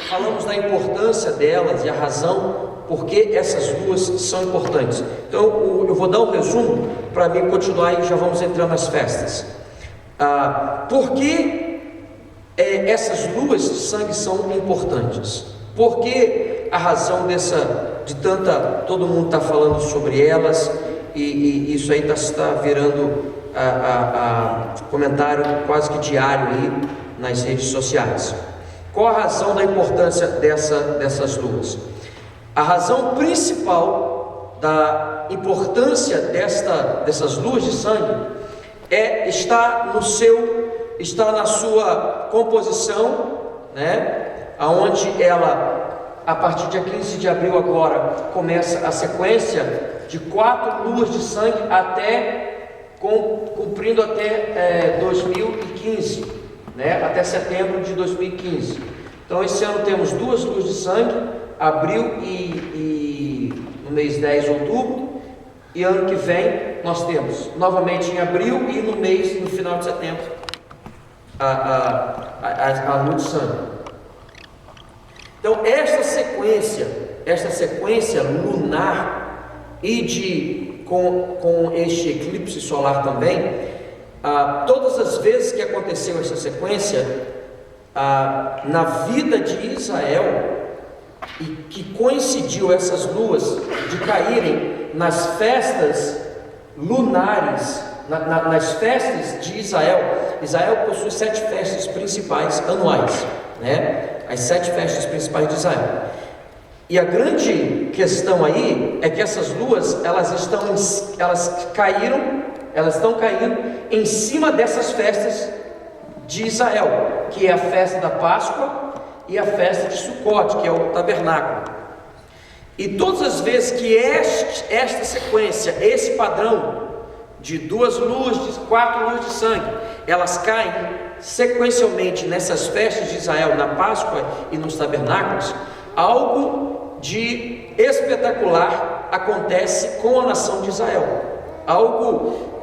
falamos da importância delas e a razão por que essas luas são importantes. Então eu vou dar um resumo para mim continuar e já vamos entrar nas festas. Por que essas luas de sangue são importantes? Por que a razão todo mundo está falando sobre elas, e isso aí está virando comentário quase que diário aí nas redes sociais. Qual a razão da importância dessas luas? A razão principal da importância dessas luas de sangue está na sua composição, né? Aonde ela, a partir de 15 de abril agora, começa a sequência de 4 luas de sangue cumprindo até 2015, né? Até setembro de 2015. Então esse ano temos 2 luas de sangue, abril e no mês 10 de outubro, e ano que vem nós temos novamente em abril e no final de setembro a lua de sangue. Então esta sequência lunar e com este eclipse solar também, todas as vezes que aconteceu essa sequência na vida de Israel, e que coincidiu essas luas de caírem nas festas lunares, nas festas de Israel. Israel possui 7 festas principais anuais, né? As 7 festas principais de Israel. E a grande questão aí é que essas luas elas estão caindo em cima dessas festas de Israel, que é a festa da Páscoa e a festa de Sucote, que é o tabernáculo. E todas as vezes que esta sequência, esse padrão de 2 luas, de 4 luas de sangue, elas caem sequencialmente nessas festas de Israel, na Páscoa e nos tabernáculos, algo de espetacular acontece com a nação de Israel. Algo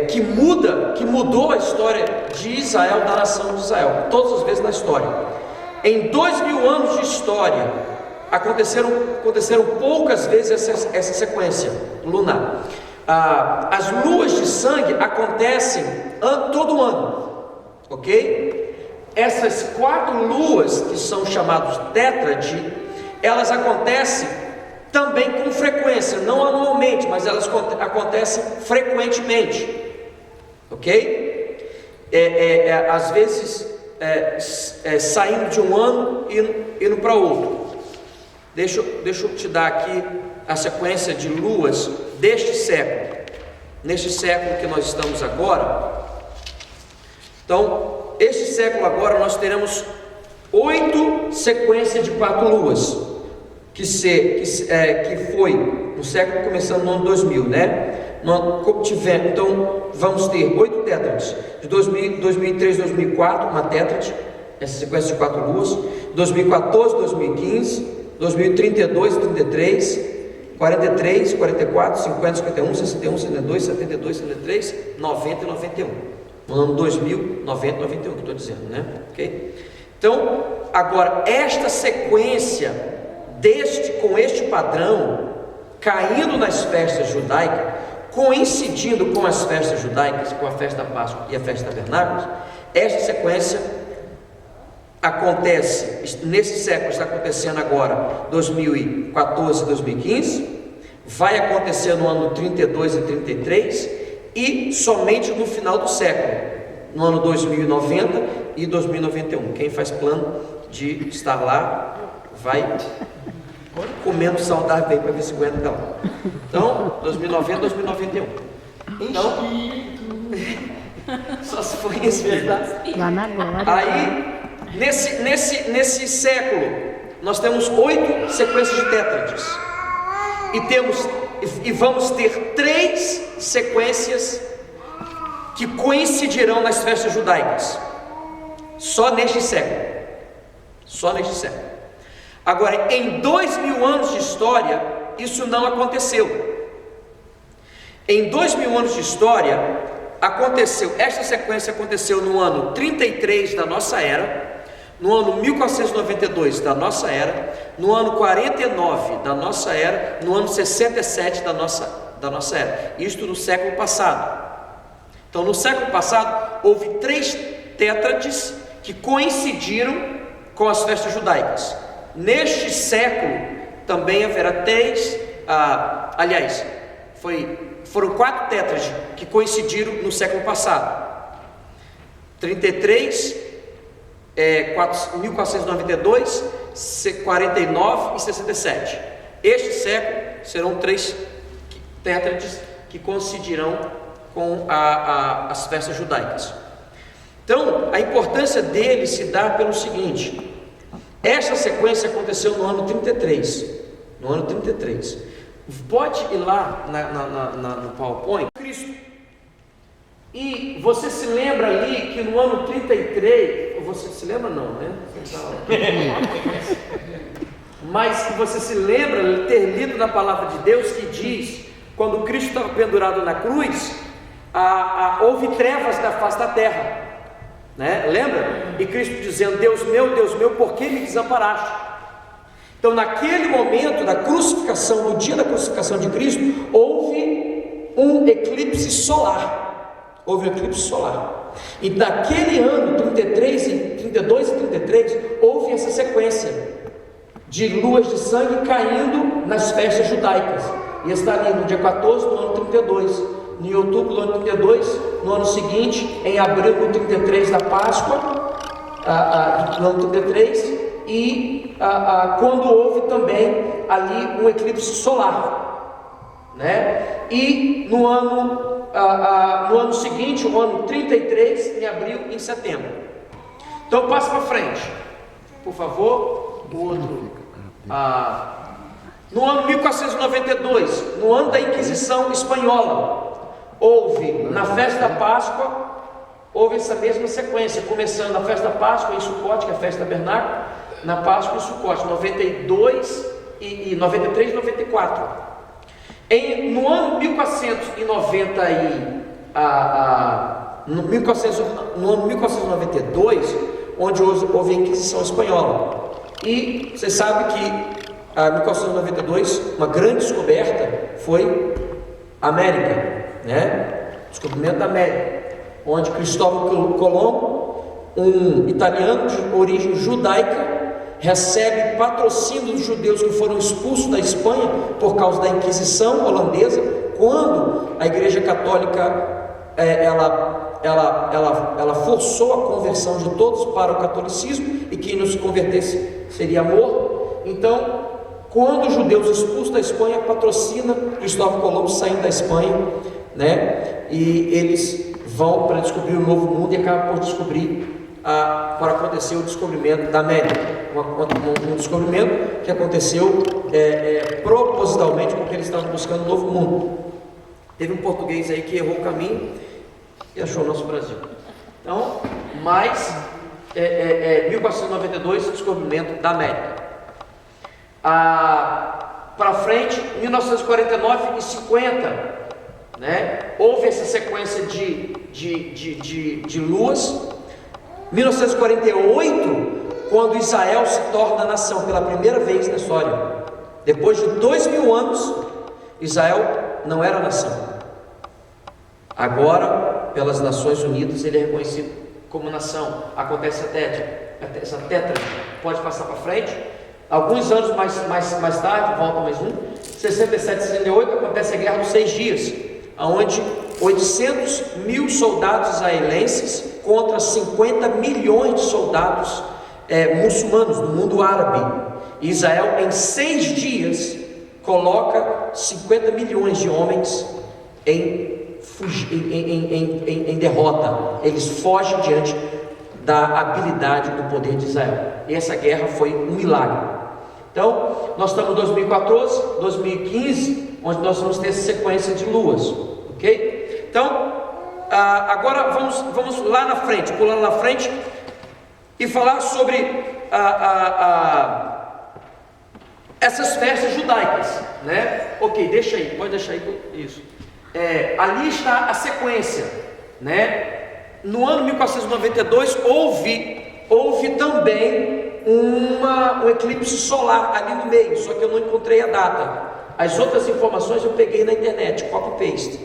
que mudou a história de Israel, da nação de Israel, todas as vezes na história. Em 2000 anos de história, aconteceram poucas vezes essa sequência lunar. As luas de sangue acontecem todo ano, ok? Essas 4 luas, que são chamadas tétrade, elas acontecem também com frequência, não anualmente, mas elas acontecem frequentemente, ok? Às vezes saindo de um ano e indo para outro. Deixa eu te dar aqui a sequência de luas deste século, neste século que nós estamos agora. Então, este século agora nós teremos 8 sequências de 4 luas, que foi no século começando no ano 2000, né? Então vamos ter 8 tétrades, de 2003 2004, uma tétrade, essa sequência de 4 luas, 2014 2015, 2032 33, 43, 44, 50, 51, 61, 62, 72, 73, 90 e 91. No ano 2000, 90 e 91 que eu estou dizendo, né? Ok? Então, agora, esta sequência com este padrão, caindo nas festas judaicas, coincidindo com as festas judaicas, com a festa da Páscoa e a festa dos tabernáculos, esta sequência acontece, nesse século está acontecendo agora, 2014 e 2015, vai acontecer no ano 32 e 33, e somente no final do século, no ano 2090 e 2091. Quem faz plano de estar lá, vai comendo saudável bem para ver se aguenta lá. Então, 2090 e 2091. Então, só se for em espírito. Aí, nesse século, nós temos 8 sequências de tétrades, e vamos ter 3 sequências que coincidirão nas festas judaicas, só neste século. Agora, em 2000 anos de história, isso não aconteceu. Em 2000 anos de história, esta sequência aconteceu no ano 33 da nossa era, no ano 1492 da nossa era, no ano 49 da nossa era, no ano 67 da nossa era. Isto no século passado. Então, no século passado, houve 3 tétrades que coincidiram com as festas judaicas. Neste século também haverá 3, foram 4 tétrades que coincidiram no século passado: 33, 1492, 49 e 67. Este século serão 3 tétrades que coincidirão com as festas judaicas. Então, a importância dele se dá pelo seguinte: esta sequência aconteceu no ano 33. No ano 33. Pode ir lá no PowerPoint. Cristo. E você se lembra ali que no ano 33, você se lembra não, né? Mas que você se lembra de ter lido na palavra de Deus que diz, quando Cristo estava pendurado na cruz, houve trevas na face da terra, né? Lembra? E Cristo dizendo: Deus meu, por que me desamparaste? Então, naquele momento da crucificação, no dia da crucificação de Cristo, houve um eclipse solar. E naquele ano 33 e 32 e 33 houve essa sequência de luas de sangue caindo nas festas judaicas. E está ali no dia 14 do ano 32, em outubro do ano 32, no ano seguinte, em abril do 33 da Páscoa, no ano 33, e quando houve também ali um eclipse solar, né? E no ano seguinte, o ano 33, em abril e em setembro. Então passa para frente, por favor. O outro, no ano 1492, no ano da Inquisição Espanhola, houve na festa da Páscoa, houve essa mesma sequência, começando na festa da Páscoa em Sucote, que é a festa tabernáculo, na Páscoa em Sucote, 92 e 93 e 94. No ano 1492, onde houve a Inquisição Espanhola. E você sabe que em 1492, uma grande descoberta foi a América, né? Descobrimento da América, onde Cristóvão Colombo, um italiano de origem judaica, recebe patrocínio dos judeus que foram expulsos da Espanha por causa da Inquisição holandesa, quando a Igreja Católica ela forçou a conversão de todos para o catolicismo, e quem não se convertesse seria morto. Então, quando os judeus expulsos da Espanha, patrocina Cristóvão Colombo saindo da Espanha, né? E eles vão para descobrir o novo mundo e acabam por descobrir para acontecer o descobrimento da América, um descobrimento que aconteceu propositalmente, porque eles estavam buscando um novo mundo. Teve um português aí que errou o caminho e achou o nosso Brasil. Então, mais 1492, descobrimento da América. Para frente, 1949 e 50, né? Houve essa sequência de luas. 1948, quando Israel se torna nação pela primeira vez na história. Depois de 2000 anos, Israel não era nação. Agora, pelas Nações Unidas, ele é reconhecido como nação. Acontece essa tétrade. Pode passar para frente. Alguns anos mais tarde, volta mais um, 67 e 68, acontece a Guerra dos 6 Dias, onde 800 mil soldados israelenses contra 50 milhões de soldados muçulmanos no mundo árabe. E Israel, em 6 dias, coloca 50 milhões de homens em derrota. Eles fogem diante da habilidade do poder de Israel. E essa guerra foi um milagre. Então, nós estamos em 2014, 2015, onde nós vamos ter essa sequência de luas, ok? Então, agora vamos lá na frente, pulando na frente, e falar sobre essas festas judaicas, né? Ok, deixa aí, pode deixar aí isso. Ali está a sequência, né? No ano 1492 houve houve também um eclipse solar ali no meio, só que eu não encontrei a data. As outras informações eu peguei na internet, copy-paste.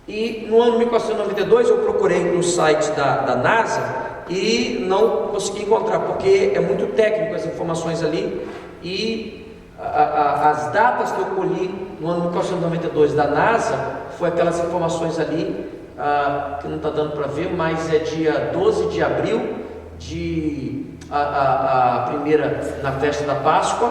E no ano 1492 eu procurei no site da NASA e não consegui encontrar, porque é muito técnico as informações ali. E as datas que eu colhi no ano 1492 da NASA foi aquelas informações ali, que não está dando para ver, mas é dia 12 de abril, a primeira na festa da Páscoa,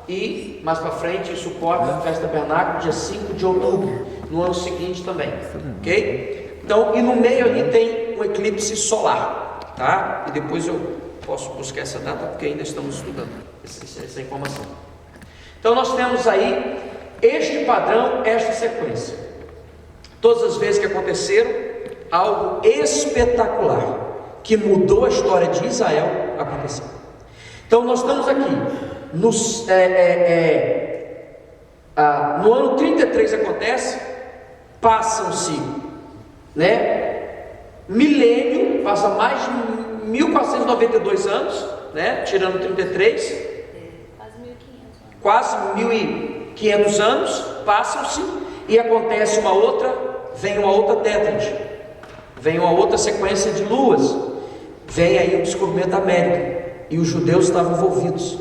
e mais para frente isso corta a festa do Tabernáculo, dia 5 de outubro, no ano seguinte também, ok? Então, e no meio ali tem um eclipse solar, tá? E depois eu posso buscar essa data, porque ainda estamos estudando essa informação. Então nós temos aí este padrão, esta sequência. Todas as vezes que aconteceram algo espetacular, que mudou a história de Israel, aconteceu. Então nós estamos aqui no ano 33 acontece, passam-se, milênio, passa mais de 1492 anos, tirando 33, quase 1500 anos, passam-se, e acontece vem uma outra tétrade, vem uma outra sequência de luas, vem aí o descobrimento da América, e os judeus estavam envolvidos.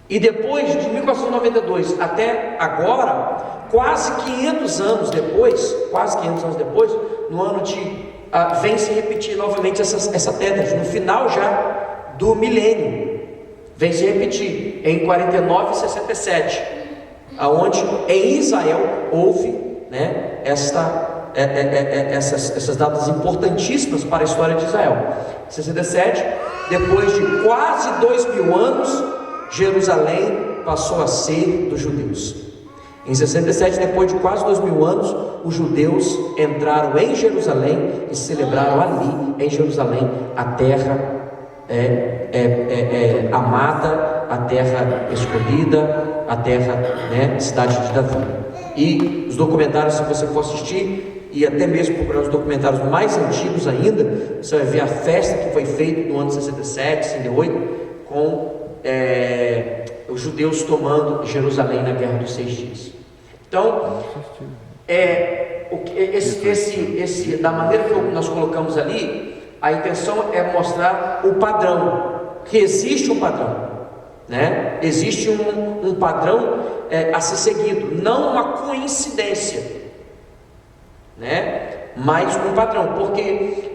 E depois de 1492 até agora, quase 500 anos depois, no ano vem se repetir novamente essa tétrade, no final já do milênio, vem se repetir em 49 e 67, aonde em Israel houve, essas datas importantíssimas para a história de Israel. 67, depois de quase 2000 anos, Jerusalém passou a ser dos judeus. Em 67, depois de quase 2000 anos, os judeus entraram em Jerusalém e celebraram ali em Jerusalém a terra amada, a terra escolhida, a terra, cidade de Davi. E os documentários, se você for assistir, e até mesmo procurar os documentários mais antigos ainda, você vai ver a festa que foi feita no ano 67, 68, com os judeus tomando Jerusalém na Guerra dos 6 Dias. Então, da maneira que nós colocamos ali, a intenção é mostrar o padrão, que existe um padrão, existe um padrão a ser seguido, não uma coincidência, mas um padrão, porque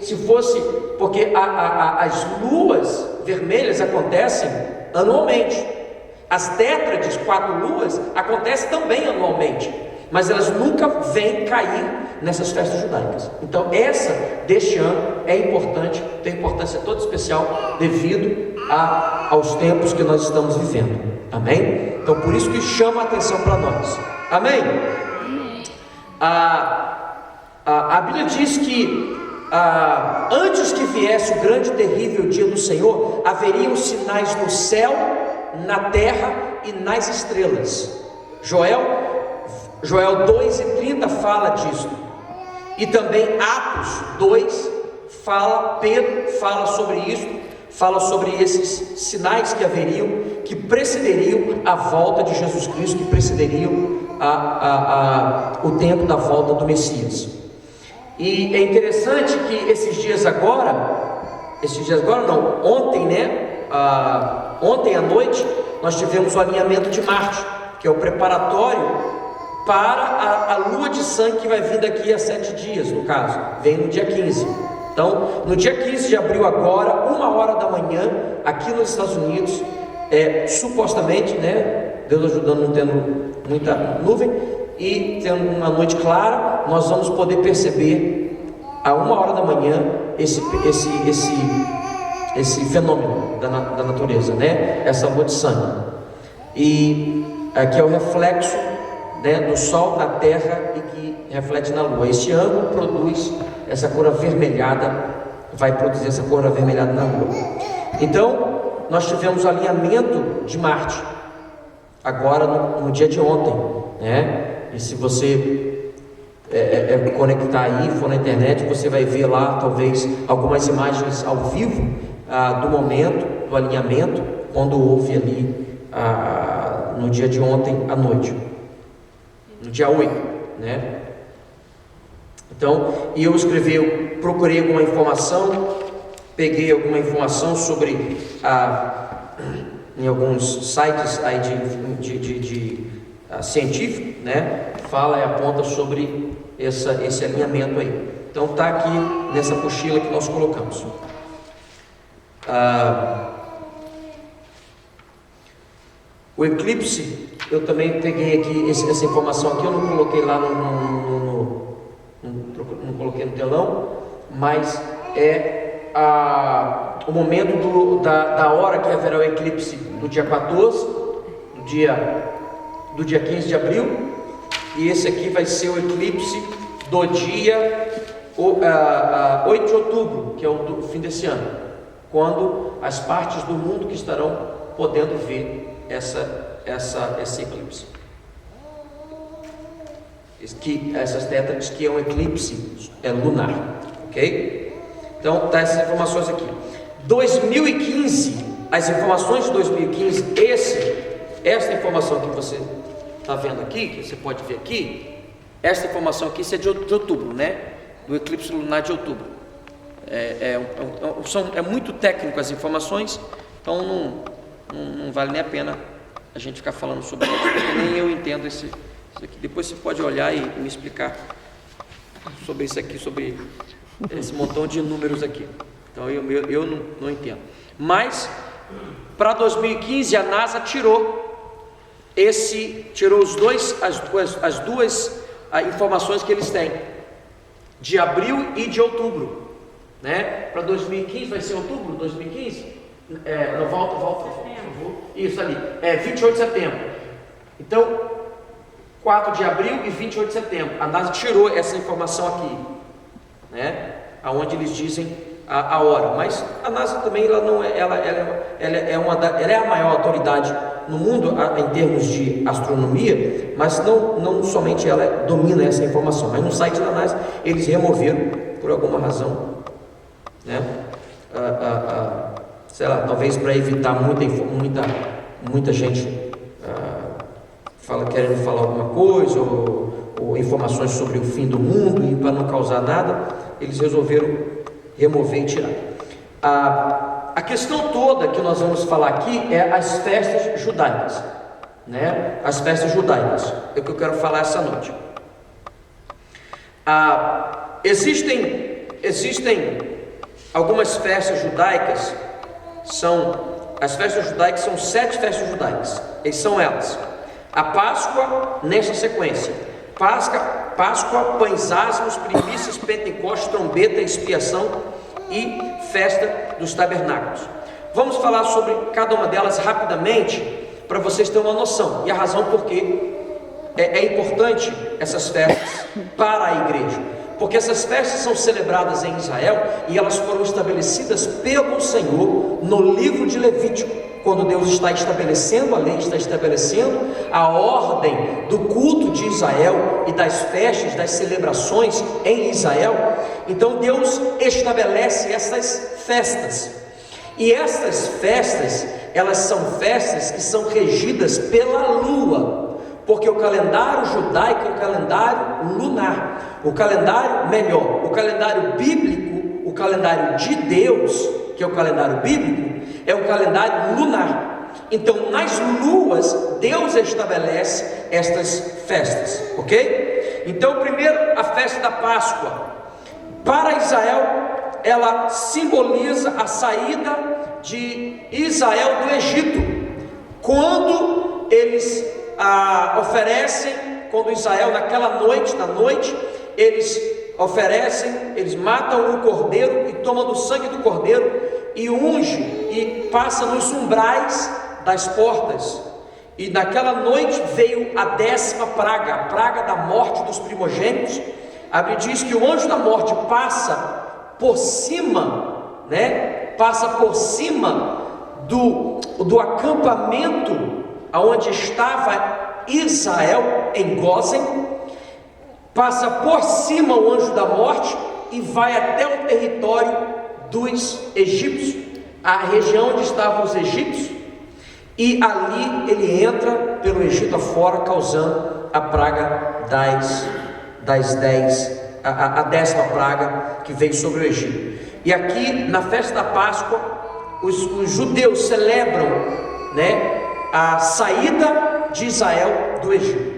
as luas vermelhas acontecem anualmente, as tétrades, 4 luas, acontecem também anualmente, mas elas nunca vêm cair nessas festas judaicas. Então essa deste ano é importante, tem importância toda especial devido aos tempos que nós estamos vivendo. Amém? Então por isso que chama a atenção para nós. Amém? A Bíblia diz que antes que viesse o grande e terrível dia do Senhor, haveriam sinais no céu, na terra e nas estrelas. Joel 2:30 fala disso. E também Atos 2 Pedro fala sobre isso, fala sobre esses sinais que haveriam, que precederiam a volta de Jesus Cristo, que precederiam o tempo da volta do Messias. E é interessante que ontem à noite nós tivemos o alinhamento de Marte, que é o preparatório para a lua de sangue que vai vir daqui a 7 dias, no caso, vem no dia 15. Então, no dia 15 de abril agora, 1h da manhã, aqui nos Estados Unidos, supostamente, Deus ajudando, não tendo muita nuvem, e tendo uma noite clara, nós vamos poder perceber a 1h da manhã esse fenômeno da natureza, essa lua de sangue. E aqui é o reflexo do Sol na Terra e que reflete na Lua. Este ângulo produz essa cor avermelhada, vai produzir essa cor avermelhada na Lua. Então, nós tivemos o alinhamento de Marte, agora no dia de ontem, E se você conectar aí, for na internet, você vai ver lá talvez algumas imagens ao vivo do momento, do alinhamento, quando houve ali no dia de ontem à noite, no dia 8, né? Então, eu procurei alguma informação, peguei alguma informação sobre em alguns sites aí de científico, né? Fala e aponta sobre esse alinhamento aí. Então está aqui nessa apostila que nós colocamos. O eclipse, eu também peguei aqui essa informação aqui, eu não coloquei lá não coloquei no telão, mas é o momento da hora que haverá o eclipse do dia 14, do dia 15 de abril, e esse aqui vai ser o eclipse do dia 8 de outubro, que é o fim desse ano, quando as partes do mundo que estarão podendo ver esse eclipse. Essas tétrades que é um eclipse lunar, ok? Então tá essas informações aqui. 2015, as informações de 2015, esta informação que você está vendo aqui, que você pode ver aqui, essa informação aqui, isso é de outubro, né? Do eclipse lunar de outubro. É muito técnico as informações, então não vale nem a pena a gente ficar falando sobre isso, porque nem eu entendo isso aqui. Depois você pode olhar e me explicar sobre isso aqui, sobre esse montão de números aqui. Então eu não entendo. Mas para 2015 a NASA tirou as duas informações que eles têm, de abril e de outubro, né? Para 2015 vai ser outubro, 2015? Volta, por favor. Isso ali, 28 de setembro. Então, 4 de abril e 28 de setembro. A NASA tirou essa informação aqui, né? Aonde eles dizem a hora. Mas a NASA também, ela é a maior autoridade no mundo em termos de astronomia, mas não somente ela domina essa informação, mas no site da NASA eles removeram por alguma razão, né? Sei lá, talvez para evitar muita gente querendo falar alguma coisa ou informações sobre o fim do mundo, e para não causar nada, eles resolveram remover e tirar. A questão toda que nós vamos falar aqui é as festas judaicas, né? As festas judaicas é o que eu quero falar essa noite. Existem algumas festas judaicas. As festas judaicas são 7 festas judaicas, e são elas: a Páscoa, nesta sequência: Páscoa, pães asmos, primícias, Pentecostes, trombeta, expiação e festa dos tabernáculos. Vamos falar sobre cada uma delas rapidamente, para vocês terem uma noção, e a razão porque é importante essas festas para a igreja, porque essas festas são celebradas em Israel e elas foram estabelecidas pelo Senhor no livro de Levítico, quando Deus está estabelecendo a lei, está estabelecendo a ordem do culto de Israel e das festas, das celebrações em Israel. Então Deus estabelece essas festas, e essas festas, elas são festas que são regidas pela lua, porque o calendário judaico é o calendário lunar. O calendário bíblico, o calendário de Deus, que é o calendário bíblico, é o calendário lunar. Então, nas luas, Deus estabelece estas festas, ok? Então, primeiro, a festa da Páscoa. Para Israel, ela simboliza a saída de Israel do Egito, quando eles quando Israel, naquela noite, eles matam o cordeiro e tomam do sangue do cordeiro e unge e passa nos umbrais das portas. E naquela noite veio a 10ª praga, a praga da morte dos primogênitos. A Bíblia diz que o anjo da morte passa por cima, né? Passa por cima do acampamento aonde estava Israel, em Gósen, passa por cima o anjo da morte e vai até o território dos egípcios, a região onde estavam os egípcios, e ali ele entra pelo Egito afora, causando a praga das 10, a 10ª praga que veio sobre o Egito. E aqui na festa da Páscoa, os judeus celebram, né, a saída de Israel do Egito.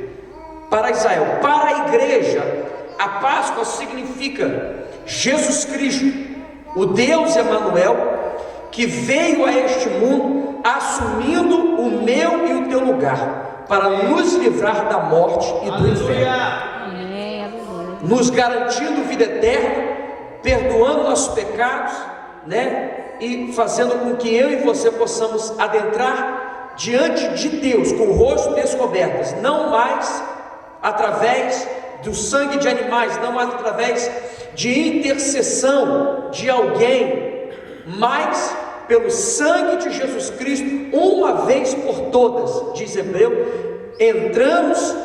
Para Israel, para a igreja, a Páscoa significa Jesus Cristo, o Deus Emanuel, que veio a este mundo assumindo o meu e o teu lugar, para nos livrar da morte e do inferno, nos garantindo vida eterna, perdoando nossos pecados, né? E fazendo com que eu e você possamos adentrar diante de Deus com o rosto descoberto, não mais através do sangue de animais, não mais através de intercessão de alguém, mas pelo sangue de Jesus Cristo, uma vez por todas, diz Hebreu,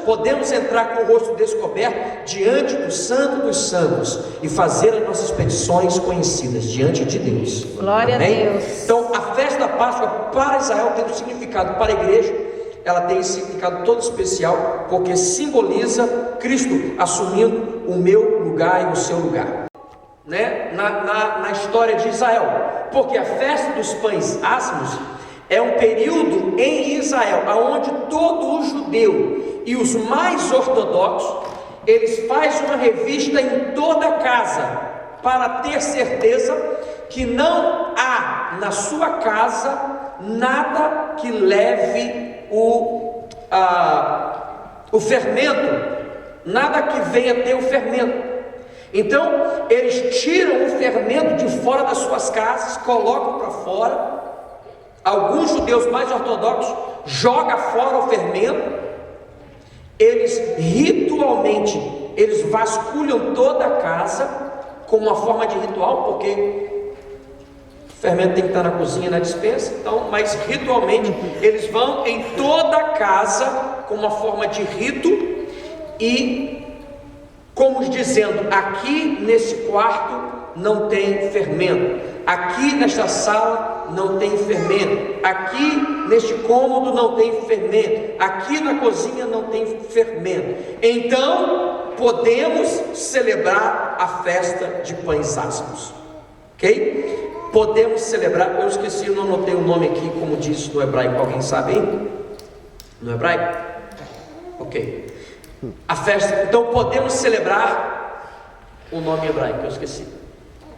podemos entrar com o rosto descoberto diante do Santo dos Santos e fazer as nossas petições conhecidas diante de Deus. Glória Amém? a Deus. Então a festa da Páscoa para Israel tem um significado, para a igreja ela tem esse significado todo especial, porque simboliza Cristo assumindo o meu lugar e o seu lugar, né? na história de Israel, porque a festa dos pães asmos é um período em Israel, onde todo o judeu e os mais ortodoxos, eles fazem uma revista em toda a casa, para ter certeza que não há na sua casa nada que leve o fermento, nada que venha ter o fermento. Então eles tiram o fermento de fora das suas casas, colocam para fora. Alguns judeus mais ortodoxos jogam fora o fermento. Eles ritualmente, eles vasculham toda a casa como uma forma de ritual, porque o fermento tem que estar na cozinha, na despensa. Então, mas ritualmente eles vão em toda a casa como uma forma de rito, e como dizendo: aqui nesse quarto não tem fermento, aqui nesta sala não tem fermento, aqui neste cômodo não tem fermento, aqui na cozinha não tem fermento. Então podemos celebrar a festa de pães asmos, ok? Podemos celebrar. Eu esqueci, eu não anotei o nome aqui, como diz no hebraico. Alguém sabe aí? No hebraico? Ok. A festa, então podemos celebrar o nome hebraico, eu esqueci.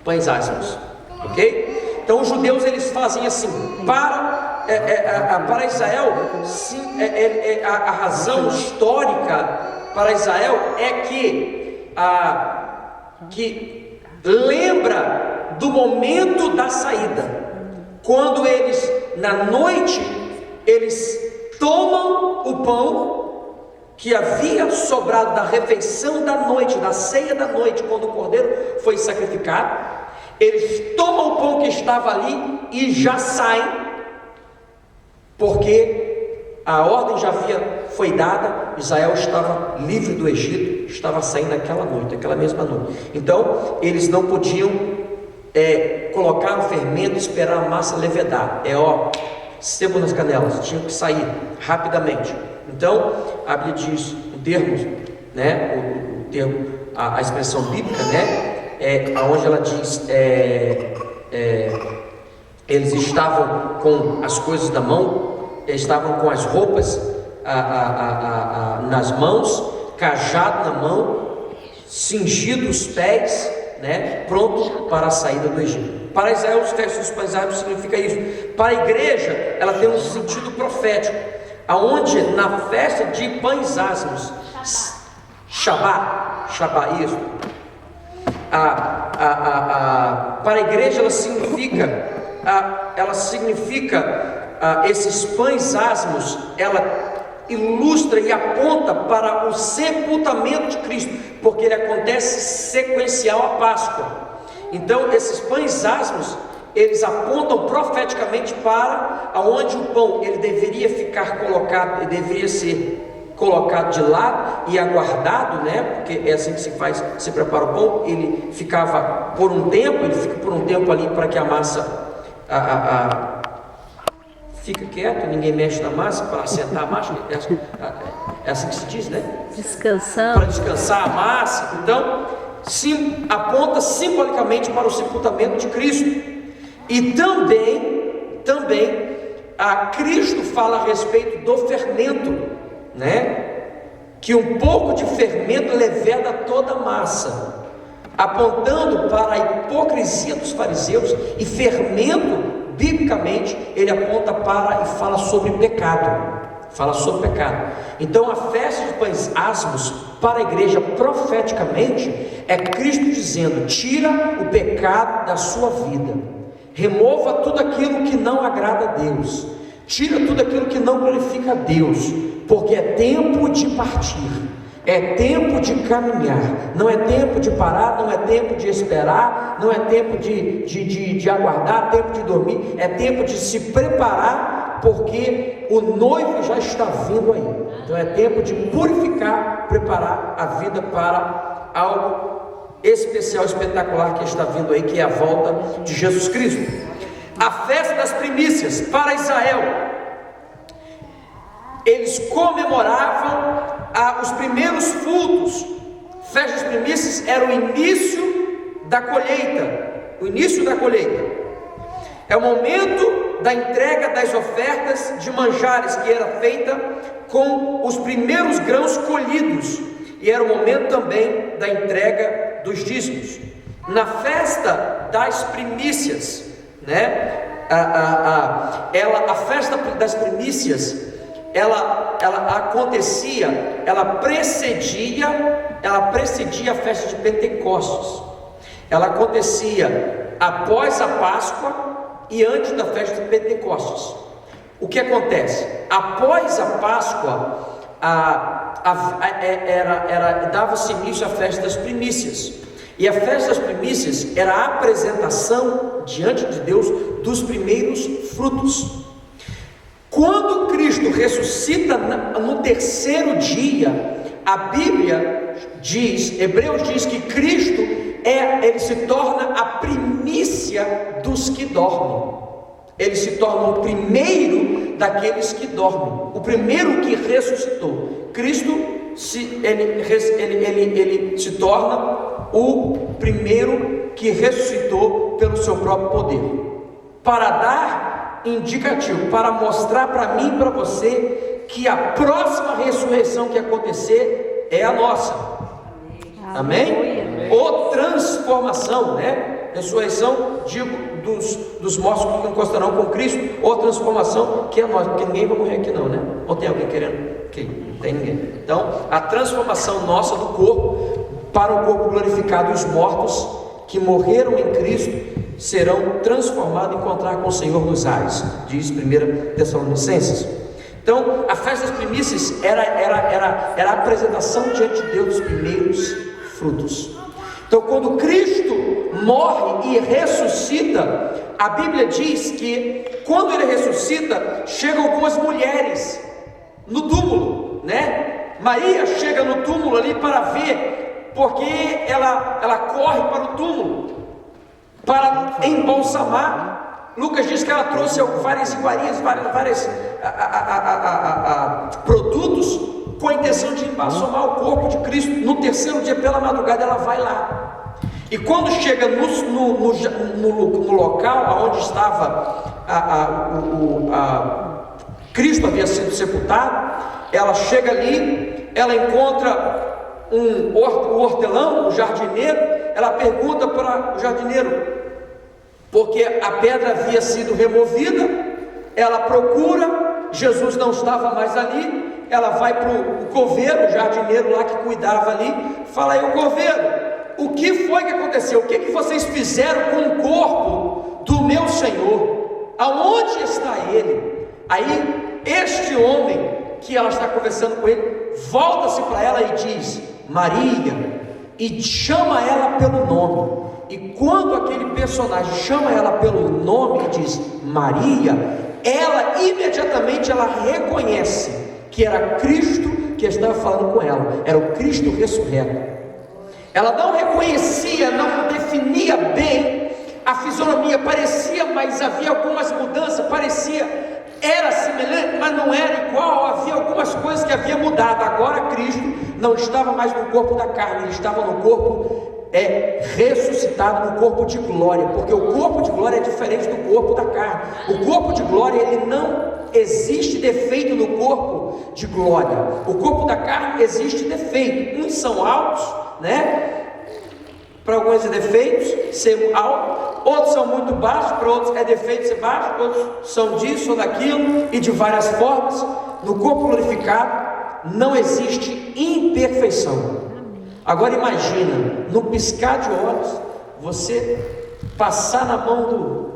Pães asmos, ok? Então os judeus eles fazem assim, para Israel, sim, a razão histórica para Israel é que lembra do momento da saída, quando eles na noite eles tomam o pão que havia sobrado da refeição da noite, da ceia da noite, quando o cordeiro foi sacrificado. Eles tomam o pão que estava ali e já saem, porque a ordem já foi dada. Israel estava livre do Egito, estava saindo aquela noite, aquela mesma noite. Então eles não podiam colocar o fermento e esperar a massa levedar. Sebo nas canelas, tinham que sair rapidamente. Então a Bíblia diz o termo, né, a expressão bíblica, né, onde ela diz, eles estavam com as coisas na mão, estavam com as roupas nas mãos, cajado na mão, cingido os pés, né, pronto para a saída do Egito. Para Israel, os festas dos pães asmos significa isso. Para a igreja, ela tem um sentido profético, aonde na festa de pães asmos, Shabá, isso. Para a igreja ela significa esses pães asmos, ela ilustra e aponta para o sepultamento de Cristo, porque ele acontece sequencial à Páscoa. Então esses pães asmos, eles apontam profeticamente para aonde o pão ele deveria ficar colocado, ele deveria ser colocado de lado e aguardado, né? Porque é assim que se prepara o pão. Ele ficava por um tempo, ele fica por um tempo ali para que a massa fica quieto, ninguém mexe na massa para assentar a massa, é assim que se diz, né? Descansando. Para descansar a massa. Então, sim, aponta simbolicamente para o sepultamento de Cristo. E também a Cristo fala a respeito do fermento, né? Que um pouco de fermento leveda toda a massa, apontando para a hipocrisia dos fariseus. E fermento, biblicamente, ele aponta para e fala sobre pecado. Então a festa de pães asmos para a igreja profeticamente é Cristo dizendo: tira o pecado da sua vida, remova tudo aquilo que não agrada a Deus, tira tudo aquilo que não glorifica a Deus, porque é tempo de partir, é tempo de caminhar, não é tempo de parar, não é tempo de esperar, não é tempo de aguardar, tempo de dormir, é tempo de se preparar, porque o noivo já está vindo aí. Então é tempo de purificar, preparar a vida para algo especial, espetacular que está vindo aí, que é a volta de Jesus Cristo. A festa das primícias para Israel, eles comemoravam os primeiros frutos. Festa das primícias era o início da colheita. É o momento da entrega das ofertas de manjares, que era feita com os primeiros grãos colhidos, e era o momento também da entrega dos dízimos. Na festa das primícias, né? A festa das primícias, ela acontecia, ela precedia a festa de Pentecostes. Ela acontecia após a Páscoa e antes da festa de Pentecostes. O que acontece? Após a Páscoa, dava-se início à festa das primícias. E a festa das primícias era a apresentação diante de Deus dos primeiros frutos. Quando Cristo ressuscita no terceiro dia, a Bíblia diz, Hebreus diz que Cristo ele se torna a primícia dos que dormem. Ele se torna o primeiro daqueles que dormem, o primeiro que ressuscitou. Cristo ele se torna o primeiro que ressuscitou pelo seu próprio poder, para dar indicativo, para mostrar para mim e para você que a próxima ressurreição que acontecer é a nossa. Amém? Ou transformação, né? Ressurreição, digo, dos mortos que encostarão com Cristo, ou transformação, que é nós, porque ninguém vai morrer aqui não, né? Ou tem alguém querendo? Aqui, não tem ninguém. Então, a transformação nossa do corpo para um corpo glorificado, e os mortos que morreram em Cristo serão transformados e encontrar com o Senhor nos ares, diz 1 Tessalonicenses. Então, a festa das primícias era a apresentação diante de Deus dos primeiros frutos. Então, quando Cristo morre e ressuscita, a Bíblia diz que quando ele ressuscita, chegam algumas mulheres no túmulo, né? Maria chega no túmulo ali para ver, porque ela corre para o túmulo para embalsamar. Lucas diz que ela trouxe várias iguarias, vários produtos com a intenção de embalsamar o corpo de Cristo. No terceiro dia pela madrugada ela vai lá, e quando chega no local onde estava Cristo havia sido sepultado, ela chega ali, ela encontra o hortelão, o jardineiro. Ela pergunta para o jardineiro, porque a pedra havia sido removida. Ela procura, Jesus não estava mais ali. Ela vai para o coveiro, o jardineiro lá que cuidava ali, fala aí: o coveiro, o que foi que aconteceu? O que vocês fizeram com o corpo do meu Senhor? Aonde está ele? Aí este homem que ela está conversando com ele, volta-se para ela e diz: Maria, e chama ela pelo nome. E quando aquele personagem chama ela pelo nome e diz Maria, ela imediatamente reconhece que era Cristo que estava falando com ela, era o Cristo ressurreto. Ela não reconhecia, não definia bem a fisionomia parecia, mas havia algumas mudanças, era semelhante, mas não era igual, havia algumas coisas que havia mudado. Agora Cristo não estava mais no corpo da carne, ele estava no corpo ressuscitado, no corpo de glória, porque o corpo de glória é diferente do corpo da carne. O corpo de glória, ele não existe defeito no corpo de glória. O corpo da carne existe defeito. Uns são altos, né? Para alguns é defeitos ser alto, outros são muito baixos, para outros é defeito ser baixo, outros são disso ou daquilo, e de várias formas. No corpo glorificado não existe imperfeição. Agora imagina, no piscar de olhos, você passar na mão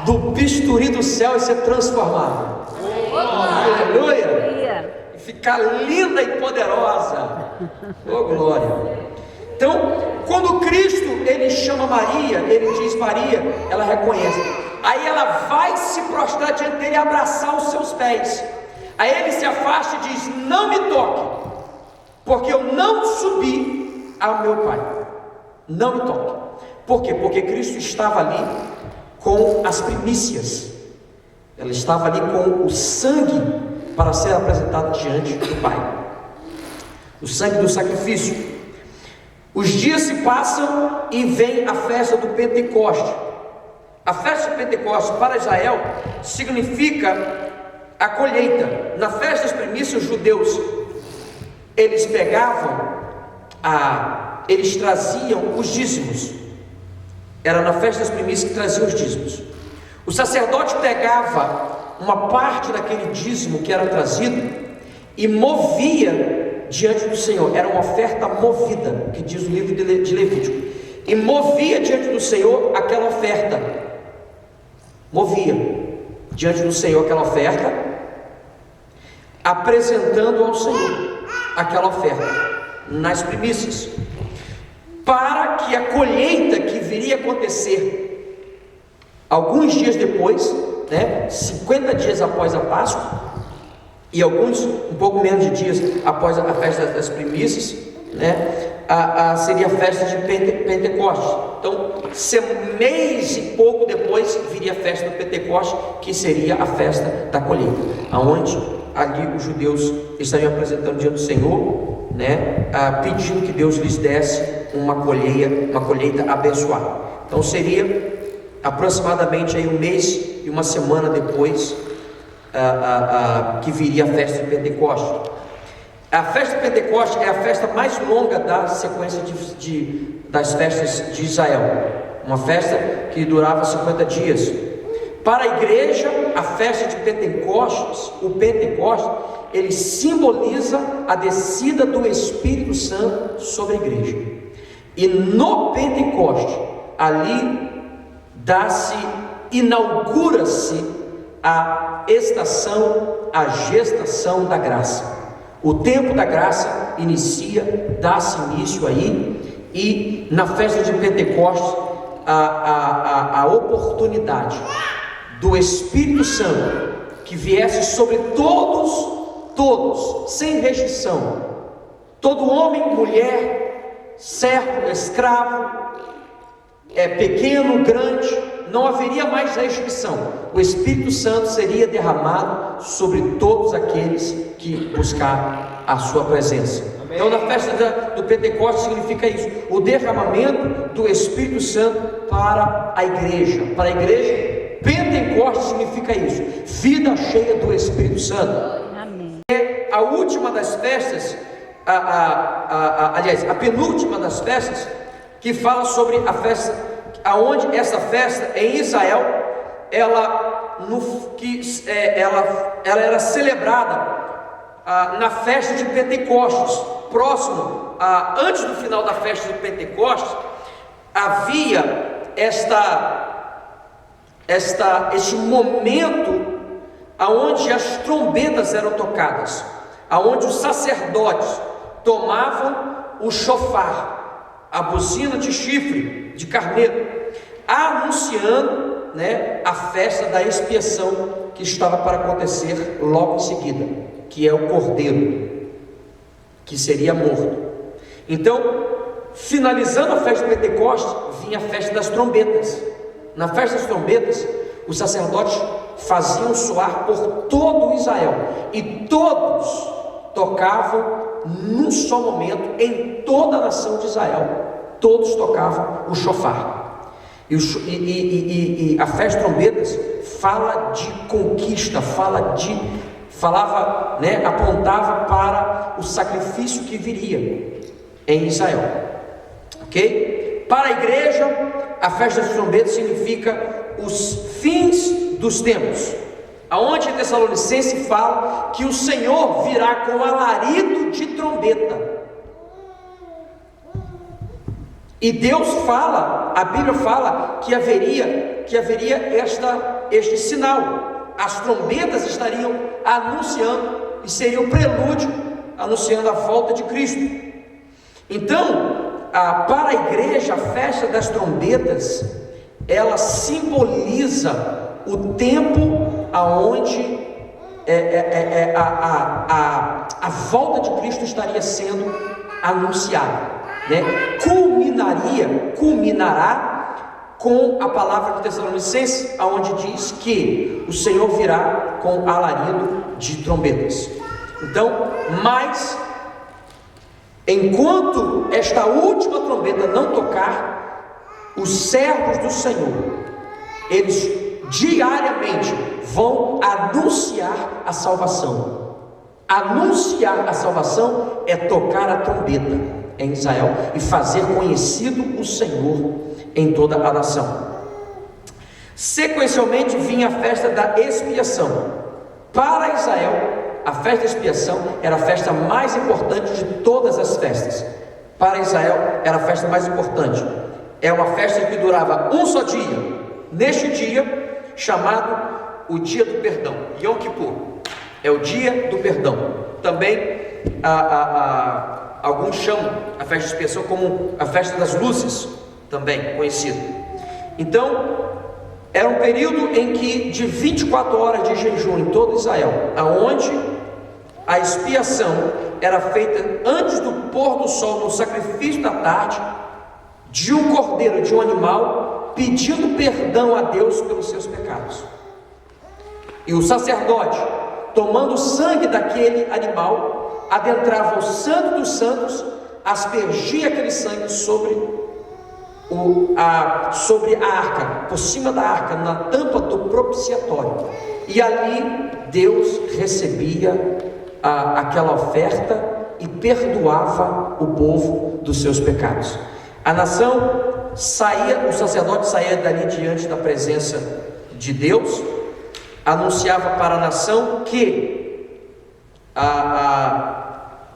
do bisturi do céu e ser transformado. Aleluia! E ficar linda e poderosa. Oh glória! Então, quando Cristo, ele chama Maria, ele diz Maria, ela reconhece. Aí ela vai se prostrar diante dele e abraçar os seus pés. Aí ele se afasta e diz: não me toque, porque eu não subi ao meu Pai. Não me toque. Por quê? Porque Cristo estava ali com as primícias. Ela estava ali com o sangue para ser apresentado diante do Pai. O sangue do sacrifício. Os dias se passam e vem a festa do Pentecoste. A festa do Pentecoste para Israel significa a colheita. Na festa das primícias, os judeus, eles eles traziam os dízimos. Era na festa das primícias que traziam os dízimos. O sacerdote pegava uma parte daquele dízimo que era trazido e movia diante do Senhor. Era uma oferta movida, que diz o livro de Levítico, e movia diante do Senhor aquela oferta, apresentando ao Senhor aquela oferta nas primícias, para que a colheita que viria a acontecer alguns dias depois, 50 dias após a Páscoa, e alguns um pouco menos de dias após a festa das primícias, seria a festa de Pentecoste. Então, mês e pouco depois viria a festa do Pentecoste, que seria a festa da colheita, aonde ali os judeus estariam apresentando diante do Senhor, pedindo que Deus lhes desse uma colheita abençoada. Então seria aproximadamente aí um mês e uma semana depois que viria a festa de Pentecoste. A festa de Pentecoste é a festa mais longa da sequência das festas de Israel, uma festa que durava 50 dias. Para a igreja, a festa de Pentecostes, o Pentecoste, ele simboliza a descida do Espírito Santo sobre a igreja. E no Pentecoste, ali inaugura-se a gestação da graça. O tempo da graça dá-se início aí, e na festa de Pentecostes, a oportunidade do Espírito Santo que viesse sobre todos, sem restrição, todo homem, mulher, servo, escravo, pequeno, grande, não haveria mais restrição. O Espírito Santo seria derramado sobre todos aqueles que buscaram a sua presença. Amém. Então, na festa do Pentecostes significa isso, o derramamento do Espírito Santo para a igreja. Para a igreja, Pentecostes significa isso, vida cheia do Espírito Santo. Amém. É a última das festas, aliás, a penúltima das festas, que fala sobre a festa, aonde essa festa em Israel, ela era celebrada na festa de Pentecostes. Próximo, antes do final da festa de Pentecostes, havia este momento aonde as trombetas eram tocadas, aonde os sacerdotes tomavam o shofar, a buzina de chifre de carneiro, anunciando a festa da expiação que estava para acontecer logo em seguida, que é o cordeiro que seria morto. Então finalizando a festa de Pentecostes, vinha a festa das trombetas. Na festa das trombetas, os sacerdotes faziam soar por todo Israel, e todos tocavam num só momento, em toda a nação de Israel, todos tocavam o shofar. E a festa de trombetas fala de conquista, apontava para o sacrifício que viria em Israel. Ok? Para a igreja, a festa das trombetas significa os fins dos tempos, aonde em Tessalonicenses fala que o Senhor virá com alarido de trombeta. E Deus fala, a Bíblia fala que haveria este sinal. As trombetas estariam anunciando, e seria o prelúdio anunciando a volta de Cristo. Então, para a igreja, a festa das trombetas, ela simboliza o tempo aonde a volta de Cristo estaria sendo anunciada, né? Culminará com a palavra de Tessalonicenses, aonde diz que o Senhor virá com alarido de trombetas. Então, mas enquanto esta última trombeta não tocar, os servos do Senhor, eles diariamente vão anunciar a salvação. Anunciar a salvação é tocar a trombeta em Israel e fazer conhecido o Senhor em toda a nação. Sequencialmente vinha a festa da expiação. Para Israel, a festa da expiação era a festa mais importante de todas as festas. Para Israel era a festa mais importante. É uma festa que durava um só dia. Neste dia, chamado o dia do perdão, Yom Kippur, é o dia do perdão. Também alguns chamam a festa de expiação como a festa das luzes, também conhecida. Então, era um período em que de 24 horas de jejum em todo Israel, aonde a expiação era feita antes do pôr do sol, no sacrifício da tarde, de um cordeiro, de um animal, pedindo perdão a Deus pelos seus pecados. E o sacerdote, tomando o sangue daquele animal, adentrava o santo dos santos, aspergia aquele sangue sobre a arca, por cima da arca, na tampa do propiciatório, e ali Deus recebia aquela oferta e perdoava o povo dos seus pecados. A nação saía, o sacerdote saía dali diante da presença de Deus, anunciava para a nação que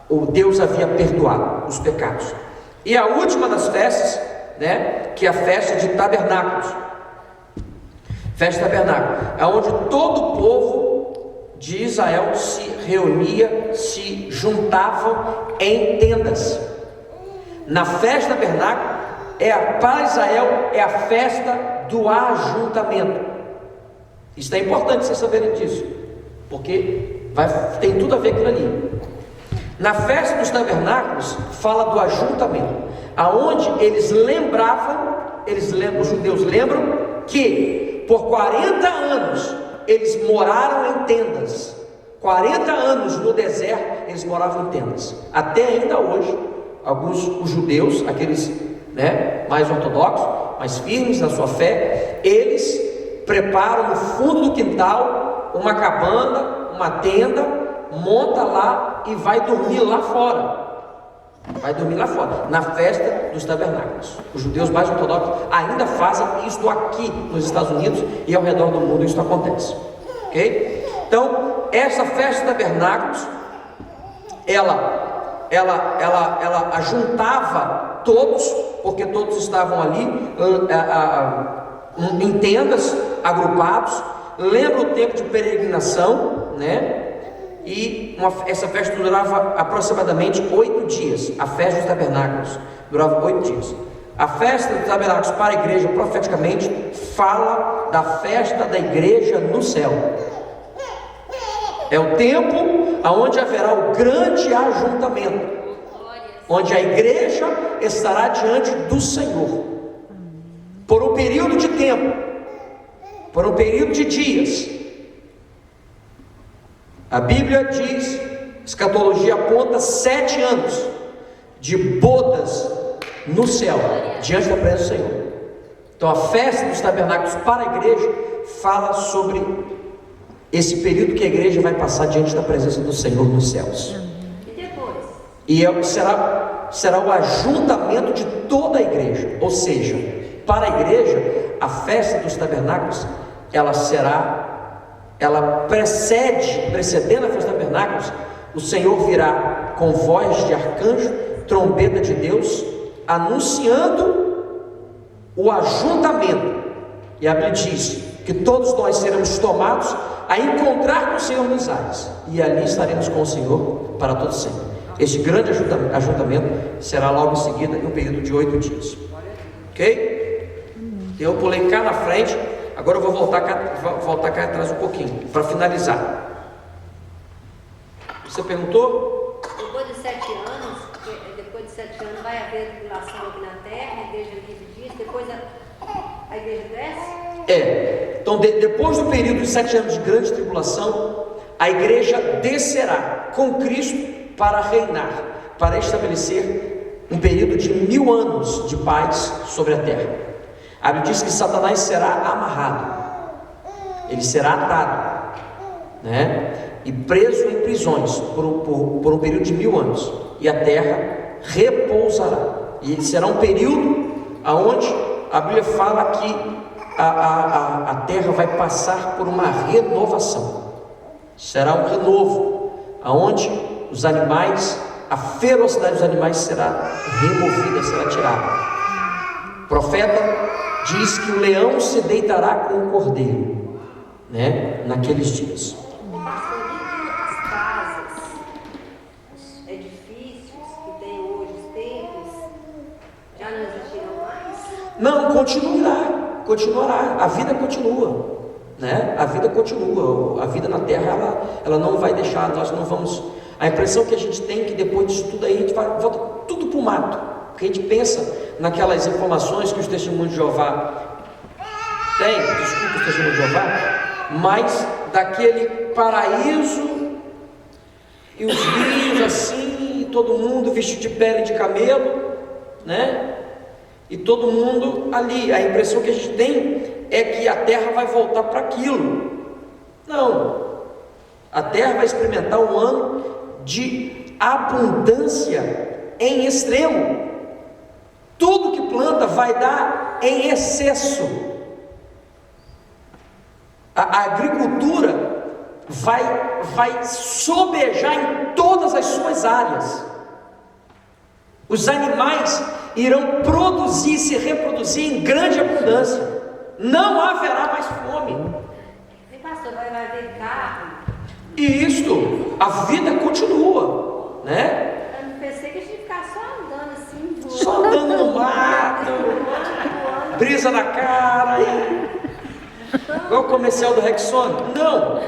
o Deus havia perdoado os pecados. E a última das festas, né, que é a festa de tabernáculos, festa de tabernáculos, onde todo o povo de Israel se reunia, se juntavam em tendas. Na festa de tabernáculo, para Israel é a festa do ajuntamento. Isso é importante vocês saberem disso, porque tem tudo a ver com aquilo ali. Na festa dos tabernáculos fala do ajuntamento, aonde os judeus lembram que por 40 anos eles moraram em tendas. 40 anos no deserto eles moravam em tendas. Até ainda hoje, os judeus, aqueles, né, mais ortodoxos, mais firmes na sua fé, eles preparam no fundo do quintal uma cabana, uma tenda, monta lá e vai dormir lá fora. Na festa dos tabernáculos. Os judeus mais ortodoxos ainda fazem isso aqui nos Estados Unidos, e ao redor do mundo isso acontece. Ok? Então, essa festa dos tabernáculos, ela ajuntava todos, porque todos estavam ali em tendas, agrupados. Lembra o tempo de peregrinação, né? E essa festa durava aproximadamente 8 dias. A festa dos tabernáculos durava 8 dias. A festa dos tabernáculos para a igreja, profeticamente, fala da festa da igreja no céu. É o tempo onde haverá o grande ajuntamento. onde a igreja estará diante do Senhor, por um período de tempo, por um período de dias. A Bíblia diz, escatologia aponta 7 anos de bodas no céu, diante da presença do Senhor. Então a festa dos tabernáculos para a igreja fala sobre esse período que a igreja vai passar diante da presença do Senhor nos céus. E depois? E será o ajuntamento de toda a igreja. Ou seja, para a igreja, a festa dos tabernáculos, precedendo a festa dos tabernáculos, o Senhor virá com voz de arcanjo, trombeta de Deus, anunciando o ajuntamento. E a Bíblia diz que todos nós seremos tomados a encontrar com o Senhor nos ares, e ali estaremos com o Senhor para todo sempre. Este grande ajuntamento será logo em seguida, em um período de 8 dias. Ok? Eu pulei cá na frente, agora eu vou voltar cá atrás um pouquinho, para finalizar. Você perguntou? Depois de 7 anos vai haver tribulação aqui na terra, a igreja vive disso, depois a igreja cresce? Então depois do período de 7 anos de grande tribulação, a igreja descerá com Cristo para reinar, para estabelecer um período de 1000 anos de paz sobre a terra. A Bíblia diz que Satanás será amarrado, ele será atado, né? E preso em prisões por um período de 1000 anos, e a terra repousará. E será um período onde a Bíblia fala que a terra vai passar por uma renovação. Será um renovo, onde os animais, a ferocidade dos animais será removida, será tirada. O profeta diz que o leão se deitará com o cordeiro, né? Naqueles dias. As casas, os edifícios que tem hoje, os templos, já não existirão mais? Não, continuará, a vida continua, né? A vida continua, a vida na terra, ela não vai deixar, nós não vamos. A impressão que a gente tem é que depois disso tudo aí, a gente volta tudo para o mato, porque a gente pensa naquelas informações que os testemunhos de Jeová têm, desculpa os testemunhos de Jeová, mas daquele paraíso e os rios assim, e todo mundo vestido de pele de camelo, né? E todo mundo ali. A impressão que a gente tem é que a terra vai voltar para aquilo. Não, a terra vai experimentar um ano de abundância em extremo. Tudo que planta vai dar em excesso. A agricultura vai sobejar em todas as suas áreas. Os animais irão produzir, se reproduzir em grande abundância. Não haverá mais fome. E pastor, vai haver carro? E isto, a vida continua, né? Eu pensei que a gente ia ficar só andando assim, voando. Só andando no mato, brisa na cara, igual o comercial do Rexona. Não,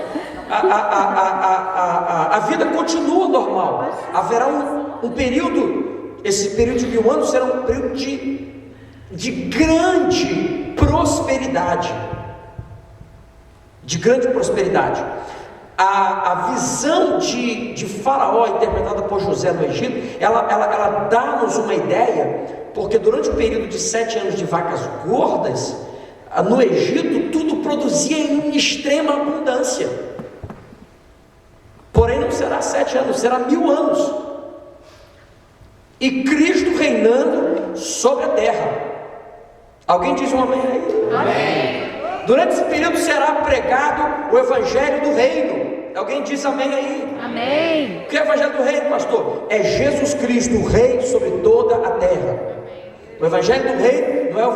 a vida continua normal. Haverá um período, esse período de 1000 anos será um período de grande prosperidade. De grande prosperidade. A visão de Faraó, interpretada por José no Egito, ela dá-nos uma ideia, porque durante o período de 7 anos de vacas gordas, no Egito tudo produzia em extrema abundância. Porém não será 7 anos, será 1000 anos. E Cristo reinando sobre a terra. Alguém diz um amém aí? Amém. Durante esse período será pregado o Evangelho do Reino. Alguém diz amém aí? Amém. O que é o Evangelho do Reino, pastor? É Jesus Cristo, o Rei sobre toda a terra. O Evangelho do Reino não é o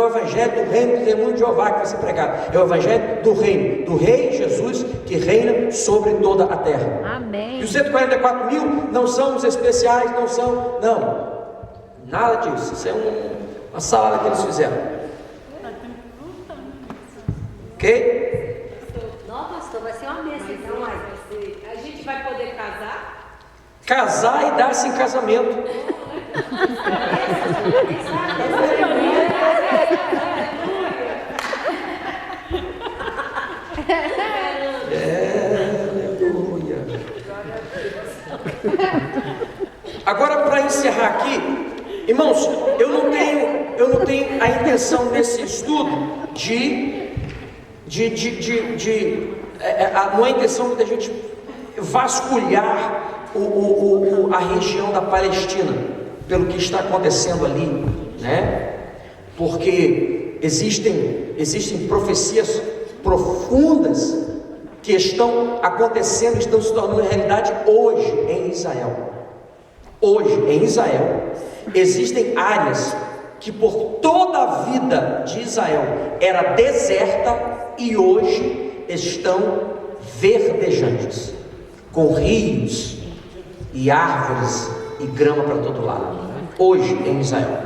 Evangelho do Reino do testemunho de Jeová que vai ser pregado. É o Evangelho do Reino, do Rei Jesus que reina sobre toda a terra. Amém. E os 144 mil não são os especiais, não. Nada disso. Isso é uma salada que eles fizeram. Ok? Não, pastor, vai ser uma mesa então, mas A gente vai poder casar? casar e dar-se em casamento. Aleluia. Agora, para encerrar aqui, irmãos, eu não tenho a intenção nesse estudo não é a intenção da gente vasculhar a região da Palestina pelo que está acontecendo ali, né? Porque existem profecias profundas que estão acontecendo, estão se tornando realidade hoje em Israel. Hoje em Israel existem áreas que por toda a vida de Israel era deserta e hoje estão verdejantes, com rios e árvores e grama para todo lado, hoje em Israel.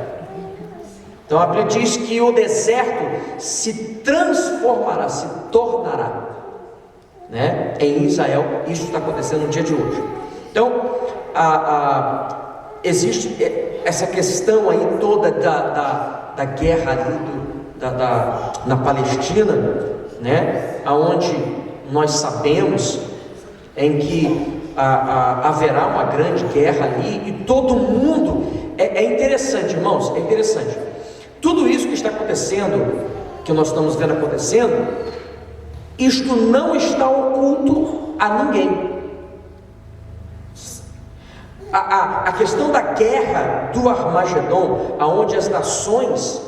Então a Bíblia diz que o deserto se transformará, se tornará, né, em Israel. Isso está acontecendo no dia de hoje. Então existe essa questão aí toda da guerra ali na Palestina, né, aonde nós sabemos em que haverá uma grande guerra ali, e todo mundo, é interessante, irmãos, é interessante, tudo isso que está acontecendo, que nós estamos vendo acontecendo, isto não está oculto a ninguém. A questão da guerra do Armagedon, aonde as nações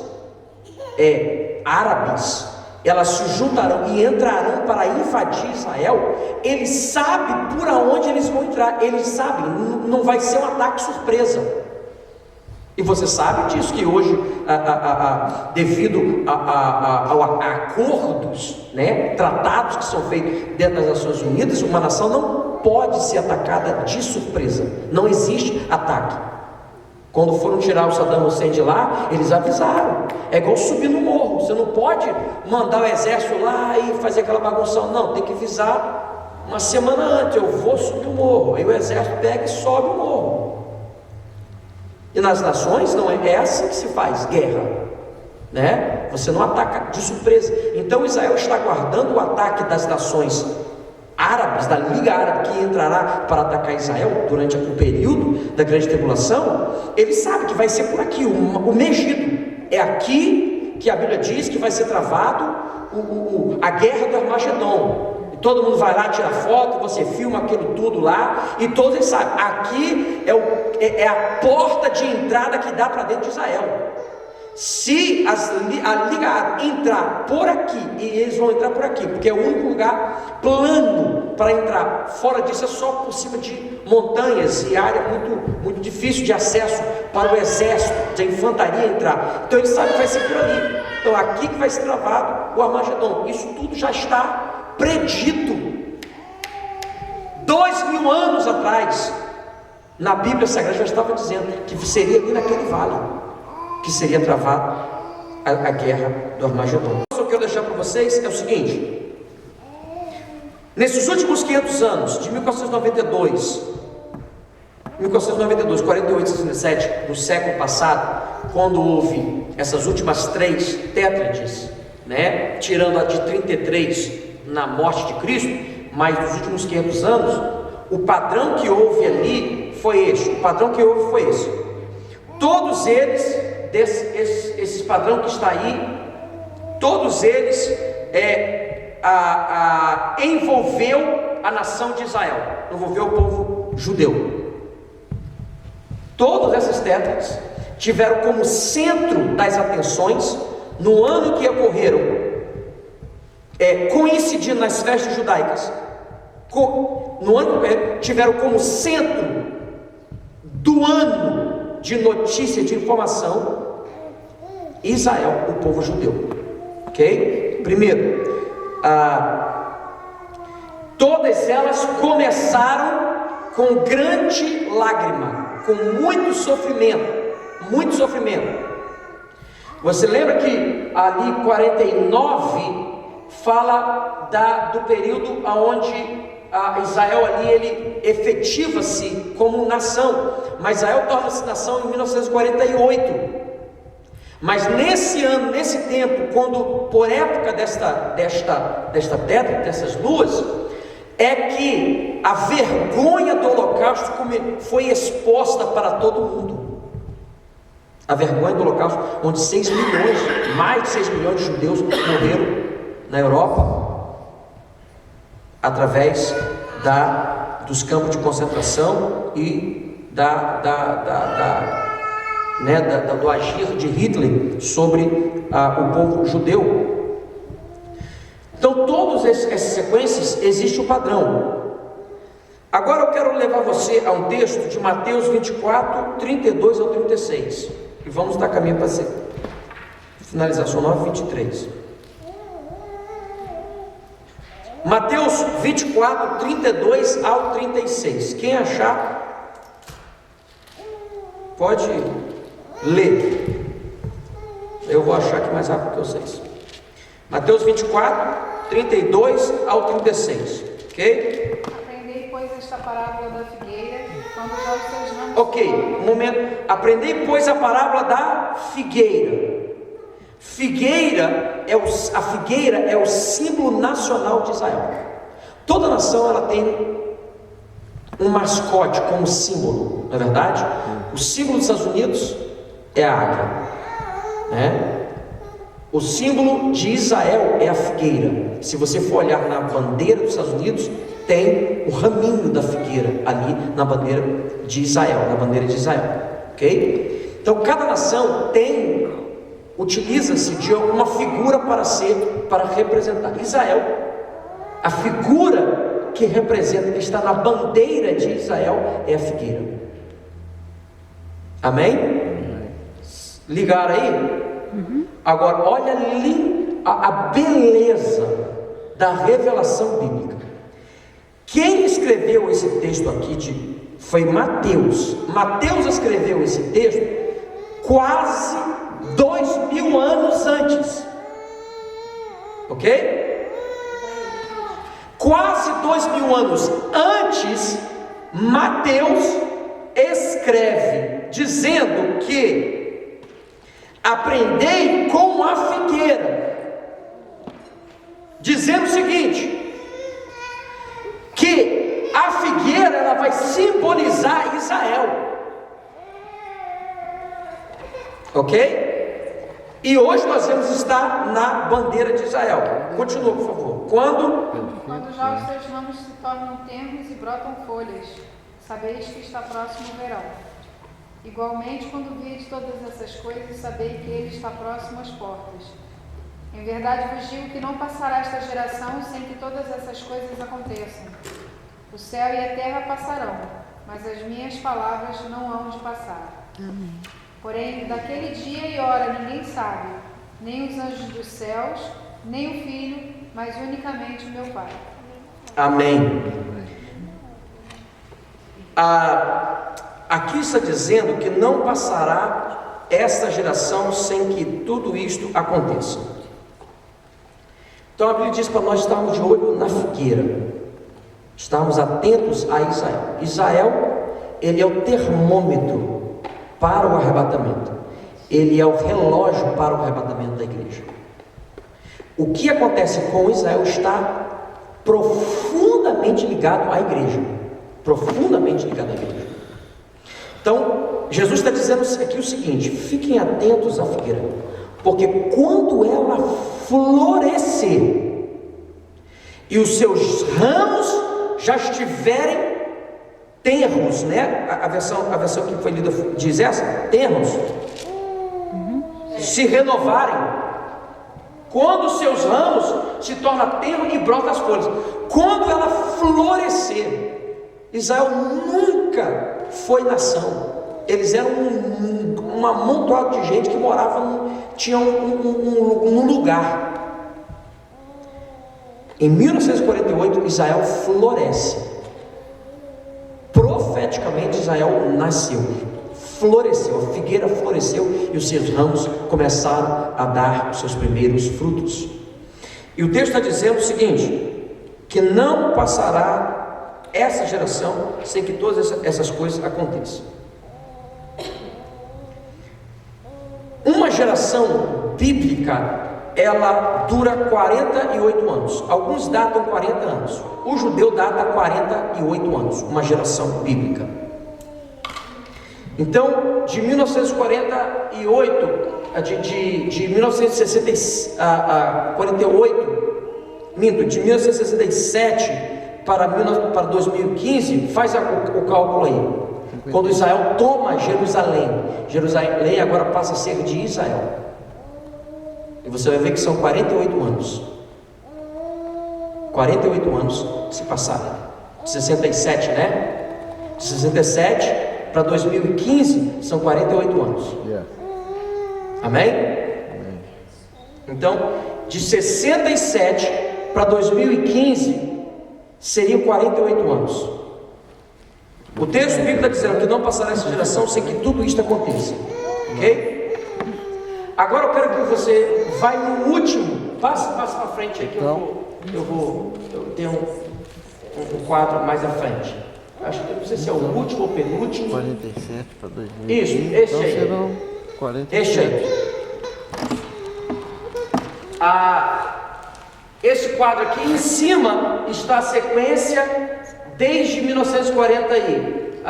árabes, elas se juntarão e entrarão para invadir Israel, eles sabem por onde eles vão entrar, eles sabem, não vai ser um ataque surpresa. E você sabe disso, que hoje, devido a acordos, né, tratados que são feitos dentro das Nações Unidas, uma nação não pode ser atacada de surpresa, não existe ataque. Quando foram tirar o Saddam Hussein de lá, eles avisaram. É igual subir no morro, você não pode mandar o exército lá e fazer aquela bagunção, não, tem que avisar uma semana antes, eu vou subir o morro, aí o exército pega e sobe o morro. E nas nações não é assim que se faz guerra, né? Você não ataca de surpresa. Então Israel está aguardando o ataque das nações árabes, da Liga Árabe, que entrará para atacar Israel durante o período da grande tribulação. Ele sabe que vai ser por aqui, o Megido. É aqui que a Bíblia diz que vai ser travado a guerra do Armagedon. Todo mundo vai lá tirar foto, você filma aquilo tudo lá, e todos eles sabem, aqui é a porta de entrada que dá para dentro de Israel. Se a Liga Árabe entrar por aqui, e eles vão entrar por aqui, porque é o único lugar plano para entrar, fora disso é só por cima de montanhas e área muito difícil de acesso para o exército, de infantaria entrar. Então eles sabem que vai ser por ali. Então aqui que vai ser travado o Armagedon. Isso tudo já está predito 2000 anos atrás. Na Bíblia Sagrada já estava dizendo que seria ali naquele vale que seria travado a guerra do Armagedon. O que eu quero deixar para vocês é o seguinte: nesses últimos 500 anos, de 1992, 48, 67, no século passado, quando houve essas últimas 3 tétrades, né, tirando a de 33 na morte de Cristo, mas nos últimos 500 anos, o padrão que houve ali foi esse. O padrão que houve foi esse. Todos eles, esse padrão que está aí, todos eles envolveu a nação de Israel, envolveu o povo judeu. Todas essas tétrades tiveram como centro das atenções, no ano que ocorreram, coincidindo nas festas judaicas, no ano que ocorreram, tiveram como centro do ano de notícia, de informação, Israel, o povo judeu. Ok? Primeiro, todas elas começaram com grande lágrima, com muito sofrimento. Você lembra que ali 49 fala do período onde Israel ali, ele efetiva-se como nação, mas Israel torna-se nação em 1948. Mas nesse ano, nesse tempo, quando por época desta pedra, dessas luas, é que a vergonha do holocausto foi exposta para todo mundo. A vergonha do holocausto, onde 6 milhões, mais de 6 milhões de judeus morreram na Europa, através dos campos de concentração e do agir de Hitler sobre o povo judeu. Então, todas essas sequências, existe um padrão. Agora eu quero levar você a um texto de Mateus 24, 32 ao 36, e vamos dar caminho para finalização 9, 23. Mateus 24, 32 ao 36. Quem achar, pode ler. Eu vou achar aqui mais rápido que vocês. Mateus 24, 32 ao 36. Ok? Aprendei, pois, esta parábola da figueira, quando já os seus ramos... Ok, um momento. Aprendei, pois, a parábola da figueira. A figueira é o símbolo nacional de Israel. Toda nação, ela tem um mascote como símbolo, não é verdade? O símbolo dos Estados Unidos é a águia, né? O símbolo de Israel é a figueira. Se você for olhar na bandeira dos Estados Unidos, tem o raminho da figueira ali na bandeira de Israel, ok? Então cada nação utiliza-se de uma figura para representar. Israel, a figura que representa, que está na bandeira de Israel, é a figueira. Amém? Ligaram aí? Agora, olha a beleza da revelação bíblica. Quem escreveu esse texto aqui foi Mateus. Mateus escreveu esse texto quase 2000 anos antes, ok? Quase 2000 anos antes, Mateus escreve dizendo que aprendei com a figueira, dizendo o seguinte, que a figueira ela vai simbolizar Israel, ok? E hoje nós vamos estar na bandeira de Israel. Continua, por favor. Quando já os seus ramos se tornam tenros e brotam folhas, sabeis que está próximo o verão. Igualmente, quando virdes todas essas coisas, sabei que ele está próximo às portas. Em verdade vos digo que não passará esta geração sem que todas essas coisas aconteçam. O céu e a terra passarão, mas as minhas palavras não hão de passar. Amém. Porém, daquele dia e hora ninguém sabe, nem os anjos dos céus, nem o Filho, mas unicamente o meu Pai. Amém. Aqui está dizendo que não passará esta geração sem que tudo isto aconteça. Então a Bíblia diz para nós estarmos de olho na figueira, estarmos atentos a Israel. Israel, ele é o termômetro para o arrebatamento, ele é o relógio para o arrebatamento da igreja. O que acontece com Israel está profundamente ligado à igreja, profundamente ligado à igreja. Então, Jesus está dizendo aqui o seguinte: fiquem atentos à figueira, porque quando ela florescer e os seus ramos já estiverem tenros, né? A versão que foi lida diz essa, tenros, se renovarem, quando os seus ramos se tornam tenros e brotam as folhas, quando ela florescer. Israel nunca foi nação, eles eram um amontoado de gente que morava, tinha um lugar. Em 1948 Israel floresce. Profeticamente Israel nasceu, floresceu, a figueira floresceu e os seus ramos começaram a dar os seus primeiros frutos. E o texto está dizendo o seguinte: que não passará essa geração sem que todas essas coisas aconteçam. Uma geração bíblica, ela dura 48 anos. Alguns datam 40 anos. O judeu data 48 anos, uma geração bíblica. Então, de 1948, de 1948, de 1967 para 2015, faz o cálculo aí. Quando Israel toma Jerusalém, Jerusalém agora passa a ser de Israel. E você vai ver que são 48 anos. 48 anos se passaram. De 67, né? De 67 para 2015 são 48 anos. Amém? Então, de 67 para 2015 seriam 48 anos. O texto bíblico está dizendo que não passará essa geração sem que tudo isto aconteça. Ok? Agora eu quero que você vá no último. Passa para frente aí que eu tenho um quadro mais à frente. Acho que não sei se é o último ou penúltimo. 47 para 2000. Isso, esse então aí. Serão 47. Esse aí. Esse quadro aqui em cima está a sequência desde 1940 aí,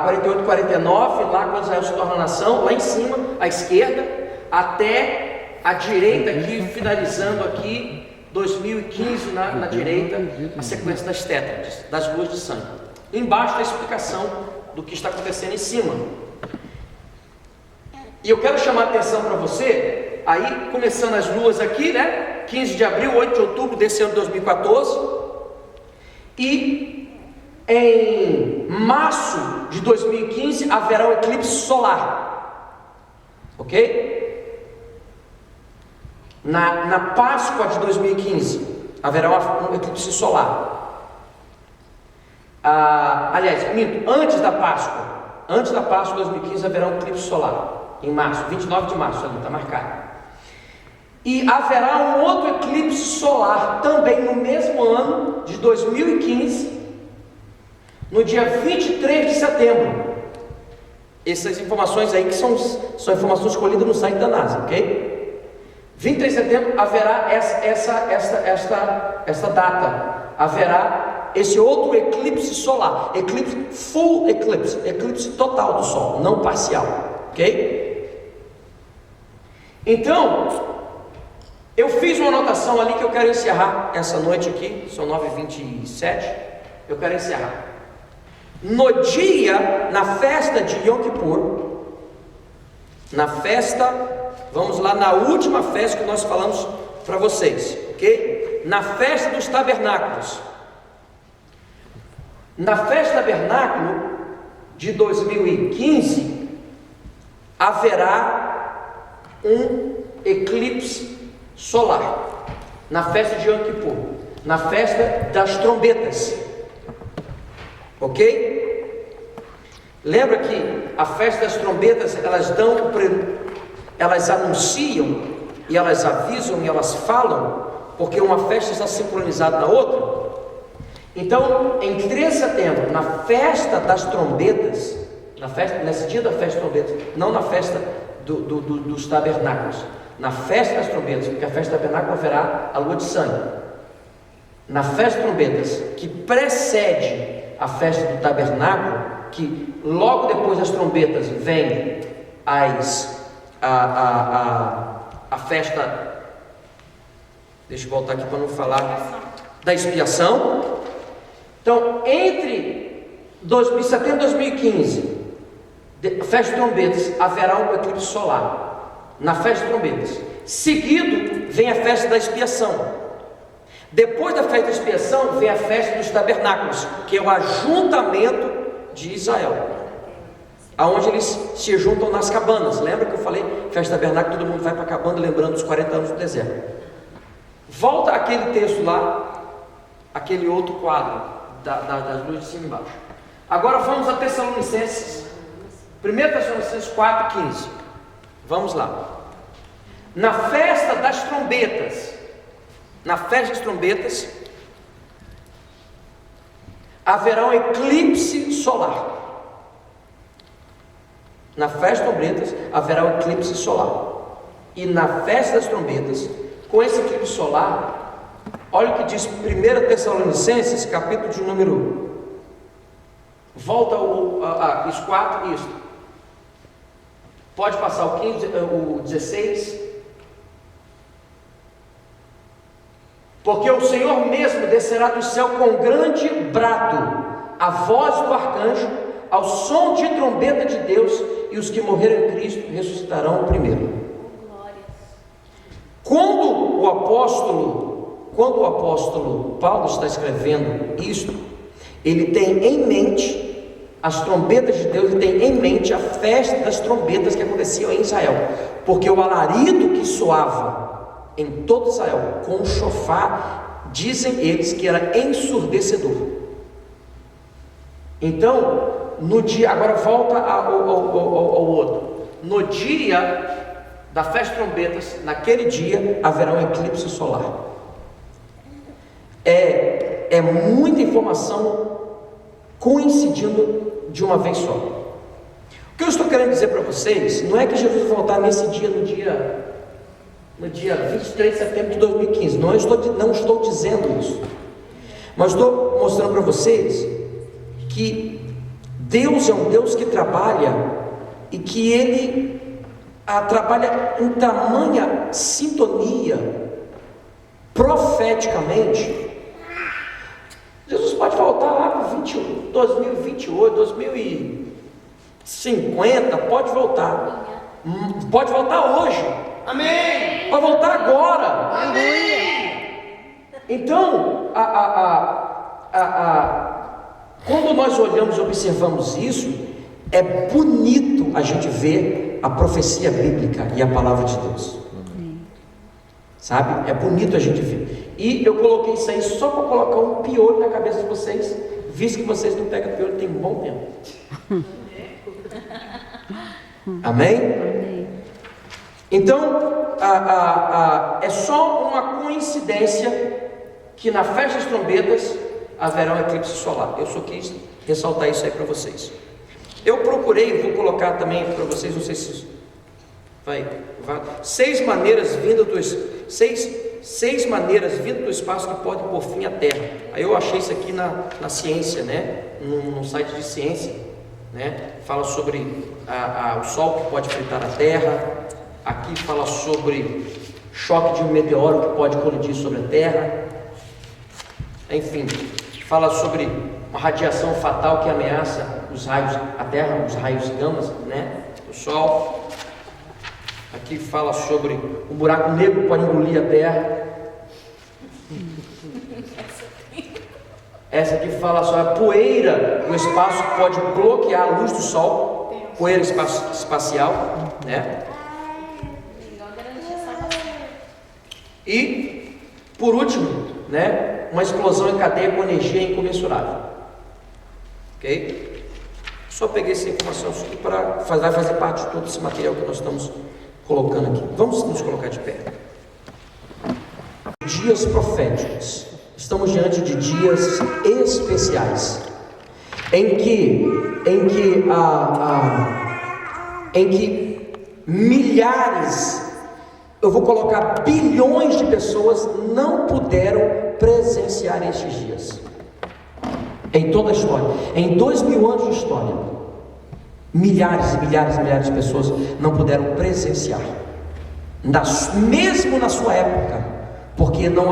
48, 49, lá quando Israel se torna nação, lá em cima, à esquerda, até a direita aqui, finalizando aqui, 2015 na direita, a sequência das tétrades, das luas de sangue. Embaixo a explicação do que está acontecendo em cima. E eu quero chamar a atenção para você, aí começando as luas aqui, né? 15 de abril, 8 de outubro desse ano de 2014, e em março de 2015 haverá um eclipse solar, ok? Na Páscoa de 2015 haverá um eclipse solar. Aliás, minto, antes da Páscoa de 2015 haverá um eclipse solar, em março, 29 de março, ali está marcado. E haverá um outro eclipse solar também no mesmo ano de 2015, no dia 23 de setembro. Essas informações aí que são informações escolhidas no site da NASA, ok? 23 de setembro haverá esta data, haverá esse outro eclipse solar, full eclipse, eclipse total do Sol, não parcial, ok? Então, eu fiz uma anotação ali que eu quero encerrar essa noite aqui, são 9h27, eu quero encerrar. No dia, na festa de Yom Kippur, vamos lá na última festa que nós falamos para vocês, ok? Na festa dos tabernáculos. Na festa do tabernáculo de 2015, haverá um eclipse solar. Na festa de Yom Kippur, na festa das trombetas, ok? Lembra que a festa das trombetas, elas anunciam, e elas avisam, e elas falam, porque uma festa está sincronizada na outra. Então, em 3 de setembro, na festa das trombetas, nesse dia da festa das trombetas, não na festa dos tabernáculos, na festa das trombetas, porque a festa do tabernáculo haverá a lua de sangue. Na festa das trombetas, que precede a festa do tabernáculo, que logo depois das trombetas vem a festa, deixa eu voltar aqui para não falar, da expiação. Então, entre setembro de 2015, festa de trombetas, haverá um eclipse solar, na festa de trombetas. Seguido, vem a festa da expiação. Depois da festa da expiação, vem a festa dos tabernáculos, que é o ajuntamento de Israel, aonde eles se juntam nas cabanas. Lembra que eu falei, festa do tabernáculo, todo mundo vai para a cabana, lembrando os 40 anos do deserto. Volta aquele texto lá, aquele outro quadro, das luzes de cima e embaixo. Agora vamos a Tessalonicenses, 1 Tessalonicenses 4,15. Vamos lá. Na festa das trombetas, haverá um eclipse solar. Na festa das trombetas haverá um eclipse solar. E na festa das trombetas, com esse eclipse solar, olha o que diz 1 Tessalonicenses, capítulo de número. Volta os 4, isso. Pode passar o 15, o 16. Porque o Senhor mesmo descerá do céu com grande brado, a voz do arcanjo, ao som de trombeta de Deus, e os que morreram em Cristo ressuscitarão primeiro. Quando o apóstolo Paulo está escrevendo isto, ele tem em mente as trombetas de Deus, ele tem em mente a festa das trombetas que aconteciam em Israel, porque o alarido que soava em todo Israel com o chofar, dizem eles que era ensurdecedor. Então, no dia, agora volta ao outro, no dia da festa de trombetas, naquele dia haverá um eclipse solar. É muita informação coincidindo de uma vez só. O que eu estou querendo dizer para vocês não é que Jesus vai voltar nesse dia, no dia 23 de setembro de 2015. Não estou dizendo isso, mas estou mostrando para vocês que Deus é um Deus que trabalha, e que Ele trabalha em tamanha sintonia, profeticamente. Jesus pode voltar lá para 2028, 2050, pode voltar hoje, amém, pode voltar agora, amém. Então, quando nós olhamos e observamos isso, é bonito a gente ver a profecia bíblica e a palavra de Deus, sabe? É bonito a gente ver. E eu coloquei isso aí só para colocar um piolho na cabeça de vocês, visto que vocês não pegam piolho tem um bom tempo. Amém? Então, é só uma coincidência que na festa das trombetas haverá um eclipse solar. Eu só quis ressaltar isso aí para vocês. Eu procurei, vou colocar também para vocês, não sei se vai 6 maneiras vindo do espaço que podem pôr fim à Terra. Aí eu achei isso aqui na ciência, né? No site de ciência, né? Fala sobre o Sol que pode fritar a Terra. Aqui fala sobre choque de um meteoro que pode colidir sobre a Terra. Enfim, fala sobre uma radiação fatal que ameaça a Terra, os raios gamas, né, do Sol. Aqui fala sobre o buraco negro pode engolir a Terra. Essa aqui fala sobre a poeira do espaço que pode bloquear a luz do Sol, poeira espacial, né? E, por último, né, uma explosão em cadeia com energia incomensurável. Ok? Só peguei essa informação aqui vai fazer parte de todo esse material que nós estamos colocando aqui. Vamos nos colocar de pé. Dias proféticos. Estamos diante de dias especiais, em que milhares, eu vou colocar bilhões de pessoas não puderam presenciar estes dias. Em toda a história, em 2000 anos de história, milhares e milhares e milhares de pessoas não puderam presenciar, mesmo na sua época, porque não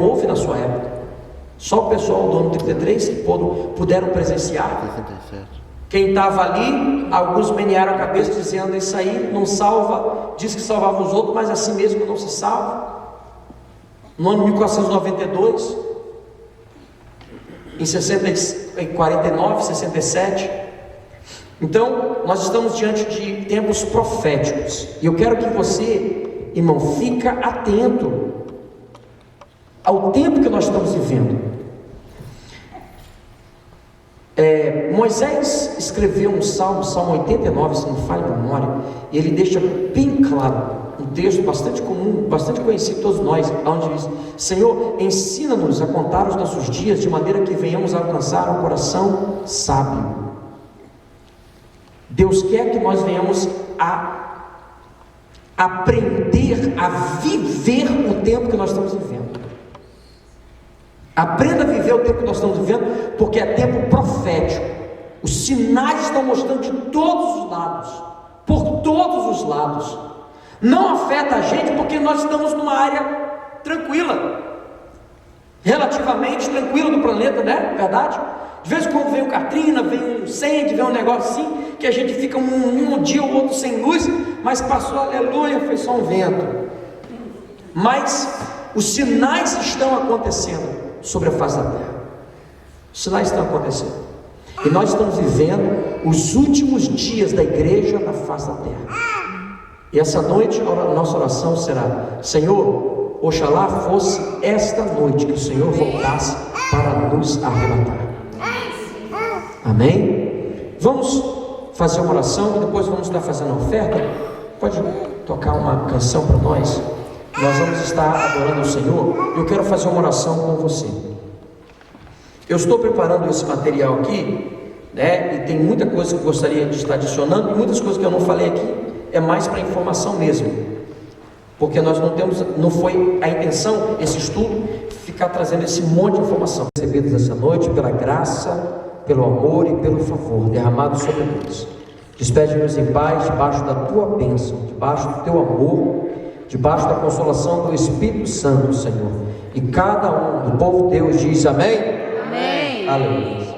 houve na sua época. Só o pessoal do ano 33 que puderam presenciar. 67. Quem estava ali, alguns menearam a cabeça dizendo: isso aí não salva, diz que salvava os outros, mas assim mesmo não se salva. No ano 1492, em 49, 67. Então, nós estamos diante de tempos proféticos, e eu quero que você, irmão, fica atento ao tempo que nós estamos vivendo. Moisés escreveu um salmo 89, se não falha a memória, e ele deixa bem claro um texto bastante comum, bastante conhecido de todos nós, onde diz: Senhor, ensina-nos a contar os nossos dias de maneira que venhamos a alcançar um coração sábio. Deus quer que nós venhamos a aprender a viver o tempo que nós estamos vivendo. Aprenda a viver o tempo que nós estamos vivendo, porque é tempo profético. Os sinais estão mostrando de todos os lados, por todos os lados. Não afeta a gente porque nós estamos numa área tranquila, relativamente tranquila do planeta, né? Verdade? De vez em quando vem um Katrina, vem um incêndio, vem um negócio assim, que a gente fica um dia ou outro sem luz, mas passou, aleluia, foi só um vento. Mas os sinais estão acontecendo sobre a face da terra. Os sinais estão acontecendo. E nós estamos vivendo os últimos dias da igreja na face da terra. E essa noite a nossa oração será: Senhor, oxalá fosse esta noite que o Senhor voltasse para nos arrebatar. Amém? Vamos fazer uma oração e depois vamos estar fazendo uma oferta. Pode tocar uma canção para nós? Nós vamos estar adorando o Senhor. Eu quero fazer uma oração com você. Eu estou preparando esse material aqui, né? E tem muita coisa que eu gostaria de estar adicionando, e muitas coisas que eu não falei aqui é mais para informação mesmo, porque nós não foi a intenção, esse estudo, ficar trazendo esse monte de informação recebidas essa noite pela graça, pelo amor e pelo favor derramado sobre nós. Despede-nos em paz debaixo da tua bênção, debaixo do teu amor, debaixo da consolação do Espírito Santo, Senhor. E cada um do povo de Deus diz amém? Amém. Aleluia.